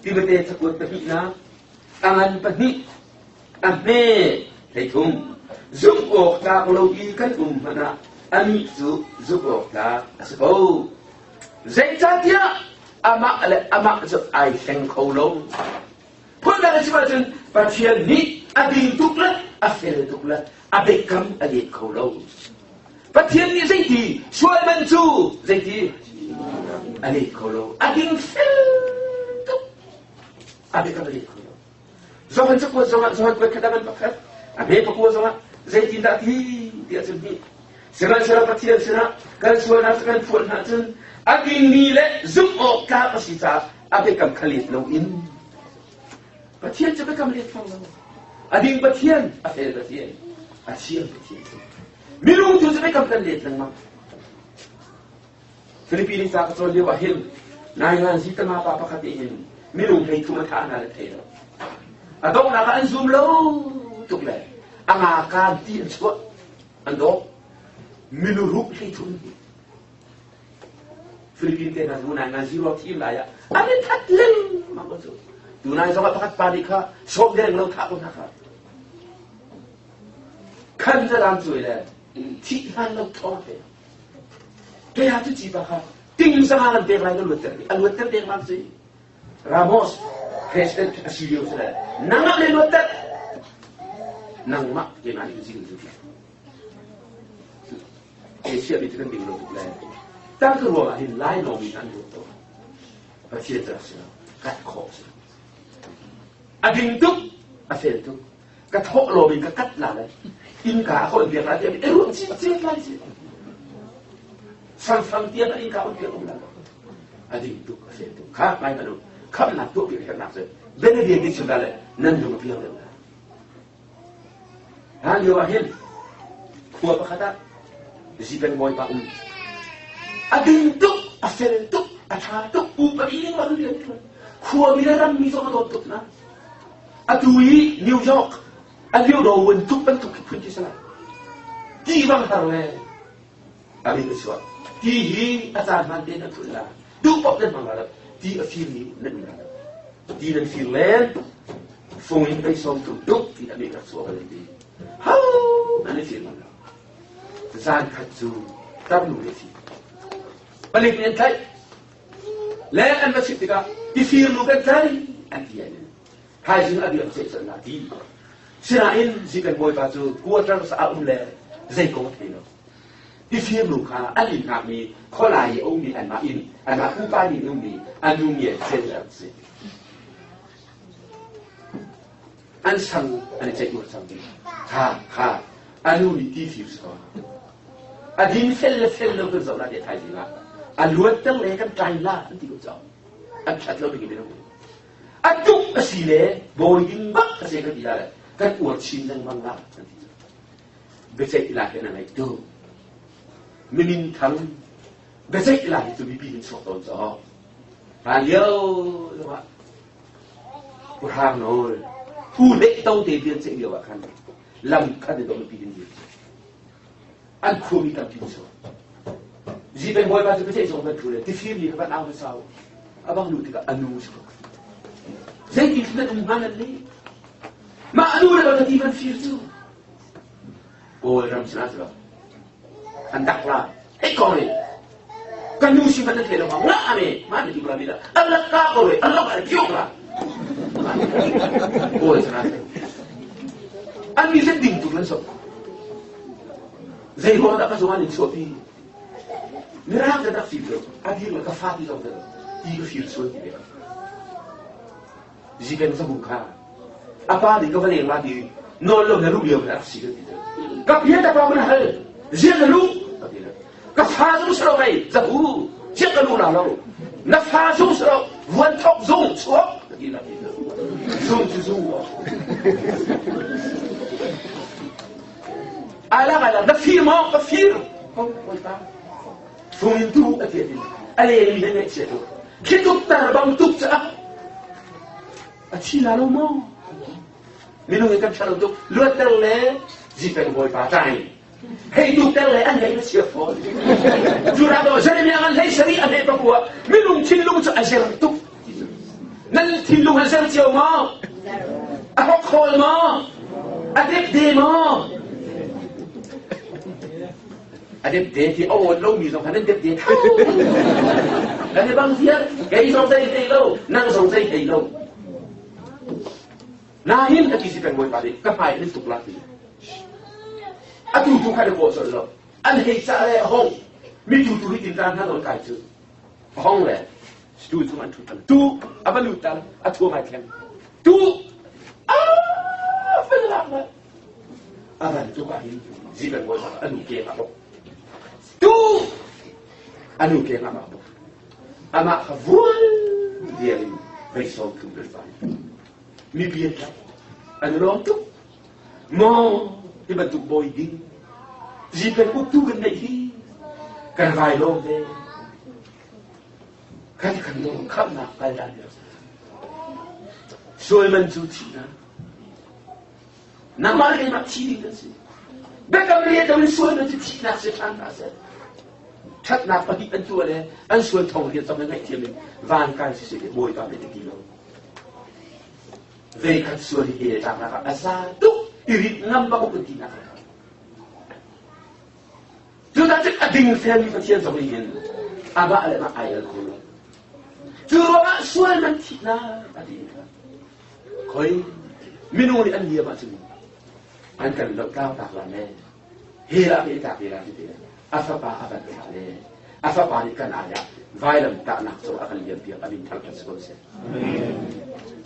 Tiba dia sebut pahit na, angan pahit, ame, heitung, zubok ta kalau ikan mana, ami zubok ta asbau, zaita dia, amak zub ai seng kolong, pun dah macam pasien ni, adi tuklah, afel tuklah, abekam adi kolong, pasien ni zaiti, suai manju, zaiti, adi kolong, adi fel. Abi ka balik ko. Zaman cukup zaman berkedaman pakat. Abi pakuwa zaman zaitin dati dia sini. Seran patian sera kan suara kan fuan hatun. Abi nile zumo ka pasita. Abi kam khalit lo in. Patian coba kam lihat fang lo. Abi patian, afel patian. Asian patian. Minum tu coba kam kan lihat lang mak. Filipina sa katol dia wahil. Nailan sita mapapakatiin. Minum hay tumatana na tayo. Adong naka-zoom lo tuklay. Ang akadi ang suwa. Ando, minuruk hay tumit. Filipin tayo na tunay nga zero team laya. Amin tatlin! Makoso. Tunay sa kapakat panik ka, sok direng lo tako na ka. Kanda lang suwi le. Tihan lo tote. Kaya tu jiba ka. Tingin sa nga nagdek lang alwater. Alwater dek man suwi. Ramos, President Asilio sudah. Nangak lelotat, nangmak jangan izin itu. Asia itu kan bingung tu lain. Tak keluar hin lain nominan itu. Asia terasa kat kos. Ading tu, asal tu, kat hok lobi kat lah. Inka kau biar aja. Ruang cip lagi sih. Sang tiada inka kau biar ulang. Ading tu, asal tu. Kak main tu. Kam na tu biar nak se. Bene dia di sudah le. Nan juga biar le. Han yo ahin. Kuat apa kata? Zipen boy pa Ading tu, asal tu, acha tu, ini baru dia. Kuat bila ram miso tu na. Adui New York. Adui Rowan tu bentuk kunci sana. Di bang harwe. Abi kesuat. Di atas mandi na pula. Du pop dan mangalap. Di akhiri nan đi đến Finland phùng in cái sông tụt đúc thì đã bị đặt xuống ở đây đi hao anh ấy phiền lắm gian khát dù tao đủ đấy thì balik nhân thấy lẽ anh mà xịt cả đi phiền luôn cái thấy anh thì anh hai đứa anh đi sẽ là đi Sirain chỉ cần ngồi vào chỗ cua trong xã lẽ dây có thể đâu đi phiền luôn cả anh đi ngạc mi khó lại ông đi anh mà cũng phải đi ông đi anh dùng nhiệt trên là gì anh sang anh chạy đuổi sang đi ha anh đi đi phiền sao anh đi phèn lên cái dòng là để thay gì mà anh luôn tăng lên cái trái là anh đi cái dòng anh chặt lâu được cái đâu anh chụp cái gì đấy bồi dính bắt cái gì cái gì đấy cái uất xin đang mang lại bây giờ là cái này tu mình thắng bây giờ là itu bikin suatu job Ayo các Quran rồi thu lệ tâu tế viên sẽ điều akan làm kan itu bikin dia anh không bị tâm tin số gì bên ngoài bao giờ chúng ta thu lệ thì phim gì các bạn ao sao abang lu tiga anu số Zai kita umhanan ni Ma'anu na ba katiban firtu Ôi ram sinasra Andak lah Ikaw ni Kanusi ba na kaya naman Nga ame Ma'ana di ba nila Allah ka ko rin Allah ka kiyok lah Ôi sinasra Ang minsan ding tulan so Zai ko na kasuhan ng sopi Nirang ka na firtu Agil ka fati sa mga Di ka firtu Di ka Jika sa buka, apa di kau paling lagi nolong lalu dia berarti gitu. Kapian tak pernah hal, dia lalu, kafazu serai, zahu, dia lalu lalu, nafazu serai, wan top zong, suap, gitu. Zong zong. Ala, nafir mau kafir, kau tahu. Fumintu aja ni, alih ini nak cakap, kita terbang tu cakap. Aci lalu mau minum ikan calon tu luar terle jika boy patai hei tu terle anda itu siapa jurah tu jadi ni akan hei seri anda itu buat minum tilung tu ajar tu nan tilung ajar jauh mau apa kol mau adep de mau adep de ti awal lo mi song adep de adep bang dia gay song say day lo nang song say day lo Nahin katisipan mo pare kapay ni tuklati. Atu tu kada ko so lo. An hei sa le hong. Mi tu tin tan ha lo kai chu. Hong le. Stu tu man tu tan. Tu abalu tan atu mai kem. Tu fela ma. Aban tu ka hin. Jiban mo anu ke ma. Tu anu ke ma. Ama khavul dia ni besok tu berfai. Mi biar tak, anu orang tu, mau dibantu boy ding, jika uktu kan lagi, kan vai long deh, kan long kam nak kaya dia, soal mencuci na, nama dia nak ciri kan sih, bekam dia tu soal mencuci nak sekan asal, cat nak pergi pentu ada, an soal thong dia sampai naik tiang, van kan sih dia boy kami dia kilo. Vekat suari dia tak nak asal tu irit ngam baku penting nak. Tu tak cek ading family macam sama ini. Aba ada mak ayah kau. Tu orang suai nanti na ading. Koi minum ni andi apa macam. Angkat lok kau tak lama. Hira kita hira kita. Apa apa kita le. Apa ikan ayah. Violent tak nak so akan dia biar kami tak terus.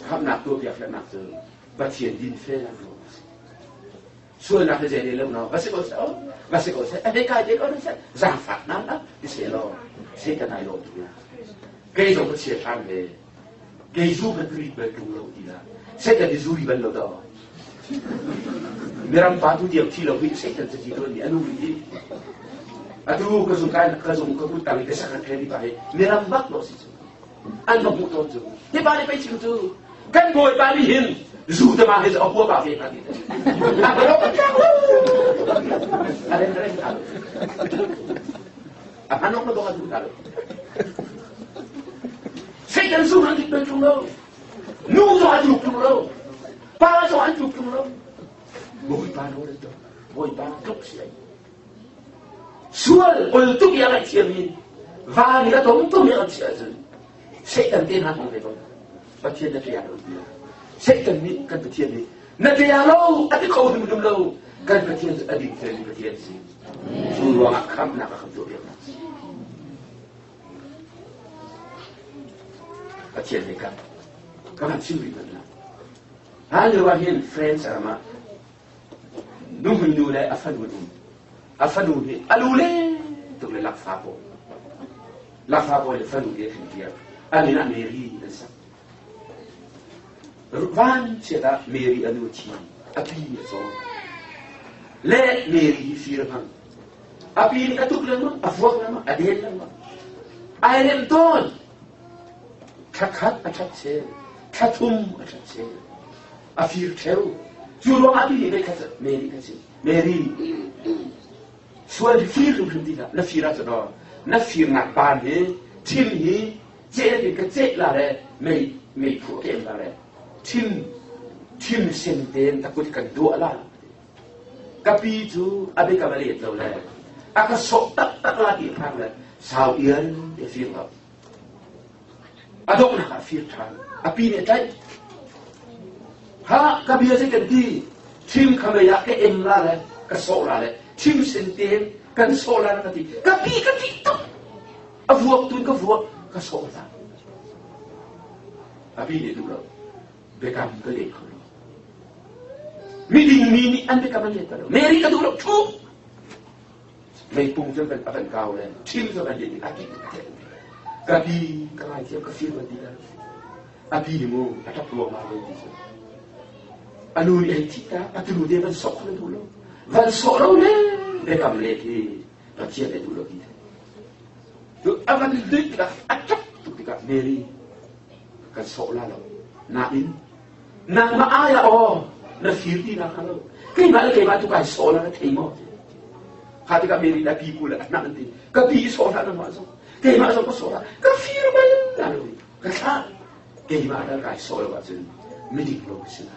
Ham nak tu biar nak tu. Bacian din fela tu. Suai nak jadi lem no. Masih kau se. Ada kaji kau se. Zafat nak di selo. Saya kenal lo tu. Gay tu bersih kan le. Gay tu berdiri berdua lo dia. Saya kan dizuri belo tu. Meram patu dia kilo bit saya kan jadi lo ni anu ni. Aduh kesukaan kebutang itu sangat kredit baik. Meram bak lo sih. Anu butuh tu. Dia balik pergi tu. Kan boy balihin. Zu tu mah itu apa apa kita. Apa lo kau? Ada mereka. Apa nak lo bawa tu kalau? Saya kan zu nanti bertunggu. nu so an chụp chung đâu ba so an chụp chung đâu bồi ba đâu đấy bồi ba lúc gì sual ôi tụi nhà lại chiêm đi và người ta tốn tụi nhà chiêm rồi sẽ cần tiền hàng về rồi và tiền là tiền rồi sẽ cần đi cần phải tiền đi nãy giờ lâu anh không được đúng lâu cần phải tiền anh đi tiền phải tiền gì dù lo ngạc khăm nào không做 và tiền này các bạn chưa bị vấn là hai người bạn hiện friends mà đúng hình như là afan đủ thì alu lên tụi này lạc phá bộ là phân đủ địa hình kia anh ấy là Mary là sao van sẽ là Mary alu chi api so lệ Mary phi ra hăng api ni katuk lang mo afwak lang mo adel lang mo ai nem ton khát khát chế khát thum chế afir theo dù lo api ni cái Mary cái gì Mary sual fir lu di la fira to do na fir na pan he tim hi che cái che la re mei phu ke la re tim sen den ta kut kan do la kapi tu abe ka bali lo le aka so tak la di phang le sao yên de fir lo adok na ka fir thang api ne tai ha ka bi se kan di tim ka ya ke em la le ka so la le tim sen den kan so la na ti kapi to avuak tu ka vuak ka so la api ne du lo bekam ka le ko mini an bekam le ta lo Mary ka du lo thu mai pung jam kan akan kau le tim so kan di aki kapi ka ai ka fir ba di la api ni mo atap lo ma le di so anu ni ai tita atu de ban sok le du lo van so lo le bekam le ki ta chia le du lo ki tu avan dik ka atap tu ka Mary kan so la lo na in na ma aya o na fir di na ka lo kai ma tu kai so la na thei mo hati ka Mary na pi kula na nanti ka pi so la na ma so kai ma so ko so la ka fir ma la lo ka sa kai ma da kai so la ba sin midik lo sin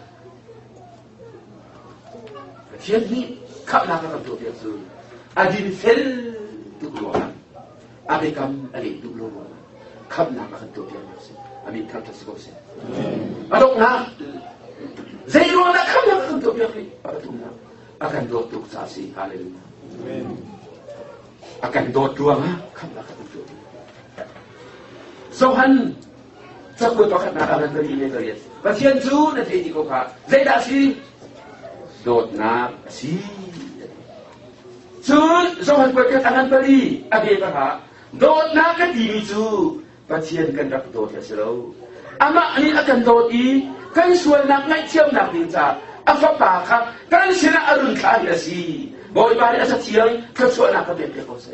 thiên ni khắp nào các tổ chức rồi, adin fel tu keluar, abekam alik tu keluar, khắp nào các tổ chức rồi, amin khắp tất cả sự. Adok na, zero na khắp nào các tổ chức rồi, abatum na, akan dot tu sasi, haleluya, akan dot dua na, khắp nào các tổ chức. Sohan, chắc tôi có khả năng làm cái gì này rồi, và thiên chúa là thế gì cũng phải, dễ đã gì. Dot na si chun zohan ko kat anan pali age ka ha dot na ka ti chu pathian kan rak dot ya selo ama ani akan dot i kan sual nak ngai chiam nak din cha afa pa kha kan sina arun kha ya si boy bari asa chiang ka sual nak ka be ko se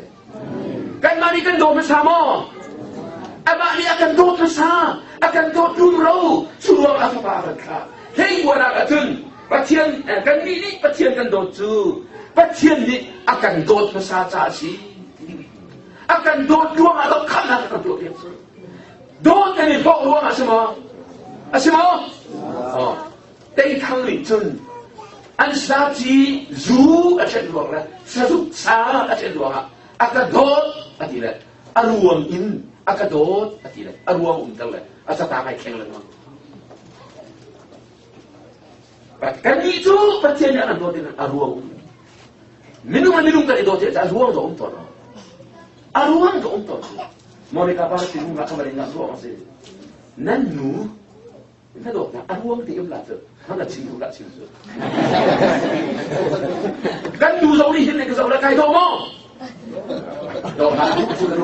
kan mari kan dot sa mo ama ani akan dot sa akan dot dum ro sual afa pa kha hei wala ka tun Pathian kan ni pathian kan dot chu pathian ni akan dot sa cha si akan dot duang atau kana kan dot ya chu dot ni bo duang asimo oh dei thang ni chun an sa ji zu a chen duang la sa zu sa a chen duang akan dot atila aruang in akan dot atila aruang tal la asa ta kai kheng la kan itu percaya anak dot dengan aruang minum kan dot ya aruang do untor aruang do untor mau dikapal sih nggak kembali nggak aruang sih nanu itu dot aruang di imlat mana cium nggak cium kan du zau ni hin ke zau la kai do mo do ha tu kan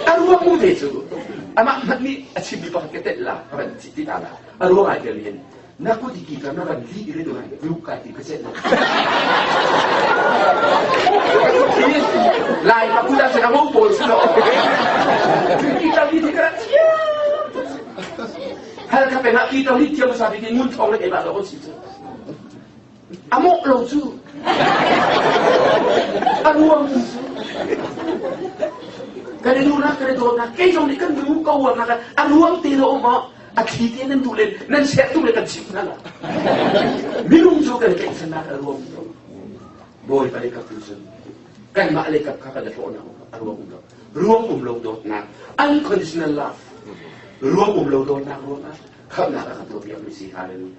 aruang mu de chu ama ni achibi pa ketet la kan ti ta la aruang ai ke lien naku dikita na kan li dire do ngai luka ti keset na lai pa kula sa mo pol sa kita li ti kara hal ka pe na kita li ti mo sabi ki ngun thong le ke ba lo si amok lo chu aruang kan itu nak kan itu nak kejong ni kan dulu kau nak kan aruang tilo mo akiti nan tulen nan set tu lekan sip nala minum jo kan kai sana aruang boy pada kapusun kan malaikat kakak dah ona aruang lo dot nak unconditional love ruang lo dot nak ruang kau nak akan tu biar misi haleluya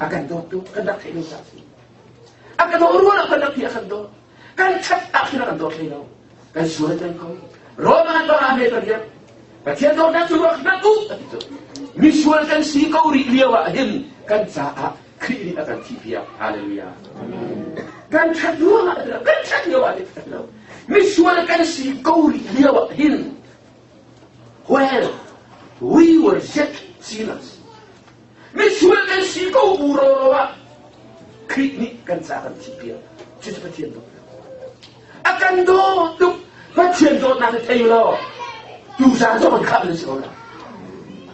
akan dot tu kendak hidup saksi akan dot ruang kendak dia akan dot kan cat akhir akan dot hidup kan surat dan kau Roma parame kerja, bagian dot nak suruh nak tu, visualkan si kau riwa him kan saa kiri akan tipia haleluya kan cat dua kan cat dua visualkan si kau riwa him well we were yet sinners visualkan si kau burawa kiri kan saa akan tipia jadi bagian dot akan dot bagian dot nak tayo tu sa so kan so la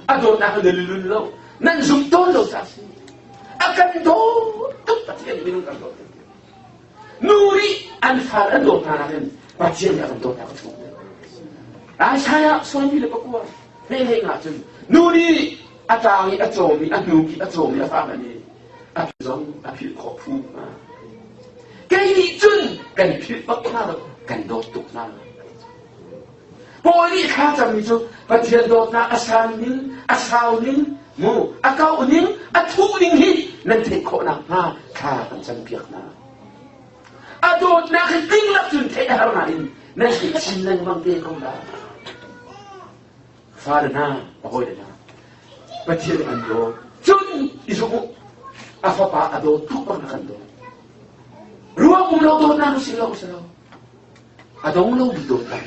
adot nak lulun lo nan zum ton lo sa akan dot bagian minum kan dot nuri an far dot natin bagian akan dot nak so saya suami le pakwa he ngajen nuri atangi ajomi anuki ajomi afa ni azong apil khofu cái gì chân cần thiết bất na được cần đốt tục na bồi đi khá chậm như và thiền đốt na asao nín mu akao nín thu nín hi nên thế khó nào ha khá cần chân việc na đốt na cái kinh lập chân thế nào na nên cái xin nên mang tiền không đã pha được na bồi được na và thiền ăn đốt chân isu apa pa adot tu pang nakan đốt ruang umlaw doon na sila ko sa law. Adong law dito na.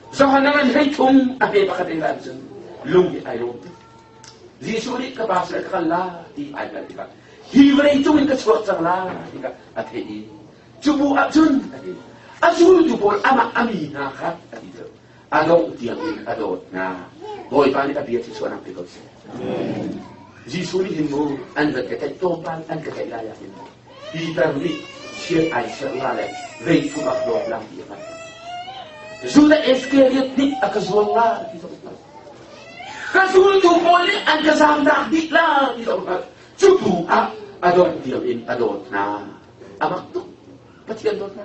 So hanaman hay tung abe pakatilan sa lungi ayo. Di sulit ka ba sa kala di ay ka diba. Hiwalay itong kaswat sa la diba at hei. Jubu atun ati. Azul jubol ama amina ka ati. Adong diang adot na. Boy pa ni abiyat si suanang pikot siya. Di sulit mo anda katay topan ang kakailaya mo. Peter ni siya ay siya lalay rey sumaklo lang diya man. Sudah Iskariot ni akazwal la kita upat. Kasul tu boleh ang kasamdak di la kita upat. Cubu adon diamin adon na amak tu patian dot na.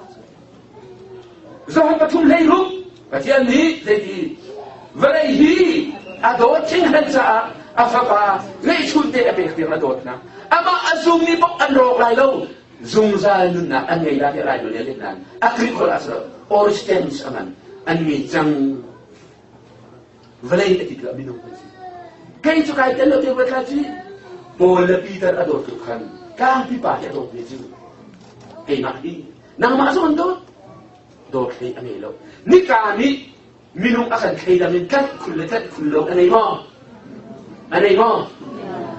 Zahan patum layrum patian ni jadi valehi adon tinghan sa afapa ngay sunte apektir adon na. Ama azum ni pok androk lailo zung za nun na an ngay laki lailo ni nan agrikola sa oristens aman an ngay jang valay ati ka minong kasi kaya ito kahit talo tiyo batlaji bola Peter adot kan kahit pa adot ni Jew kaya maki nang maasuman dot kay amelo ni kani minong akan kay namin kat kulong anay mo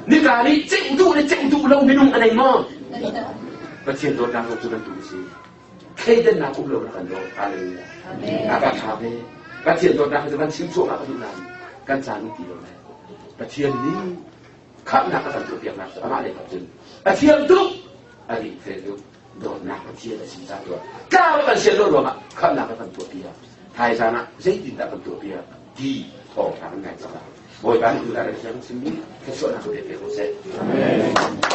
ni kani cik udu lang minong anay mo bagian dot na ko tulang tulisi kay dan na ko lo na kando haleluya akan sabi bagian dot na ko tulang simso na katulang kan sanu tilo na bagian ni kap na ka tanto piak na sa amale kapsun bagian tu ali fedo dot na ko tiya na sinsa to ka ba siya lo ma kap na ka tanto piak thai sana zai din da tanto piak di to ta ngai sa boy ba ni la ra siya simi ke so na ko de ko se amen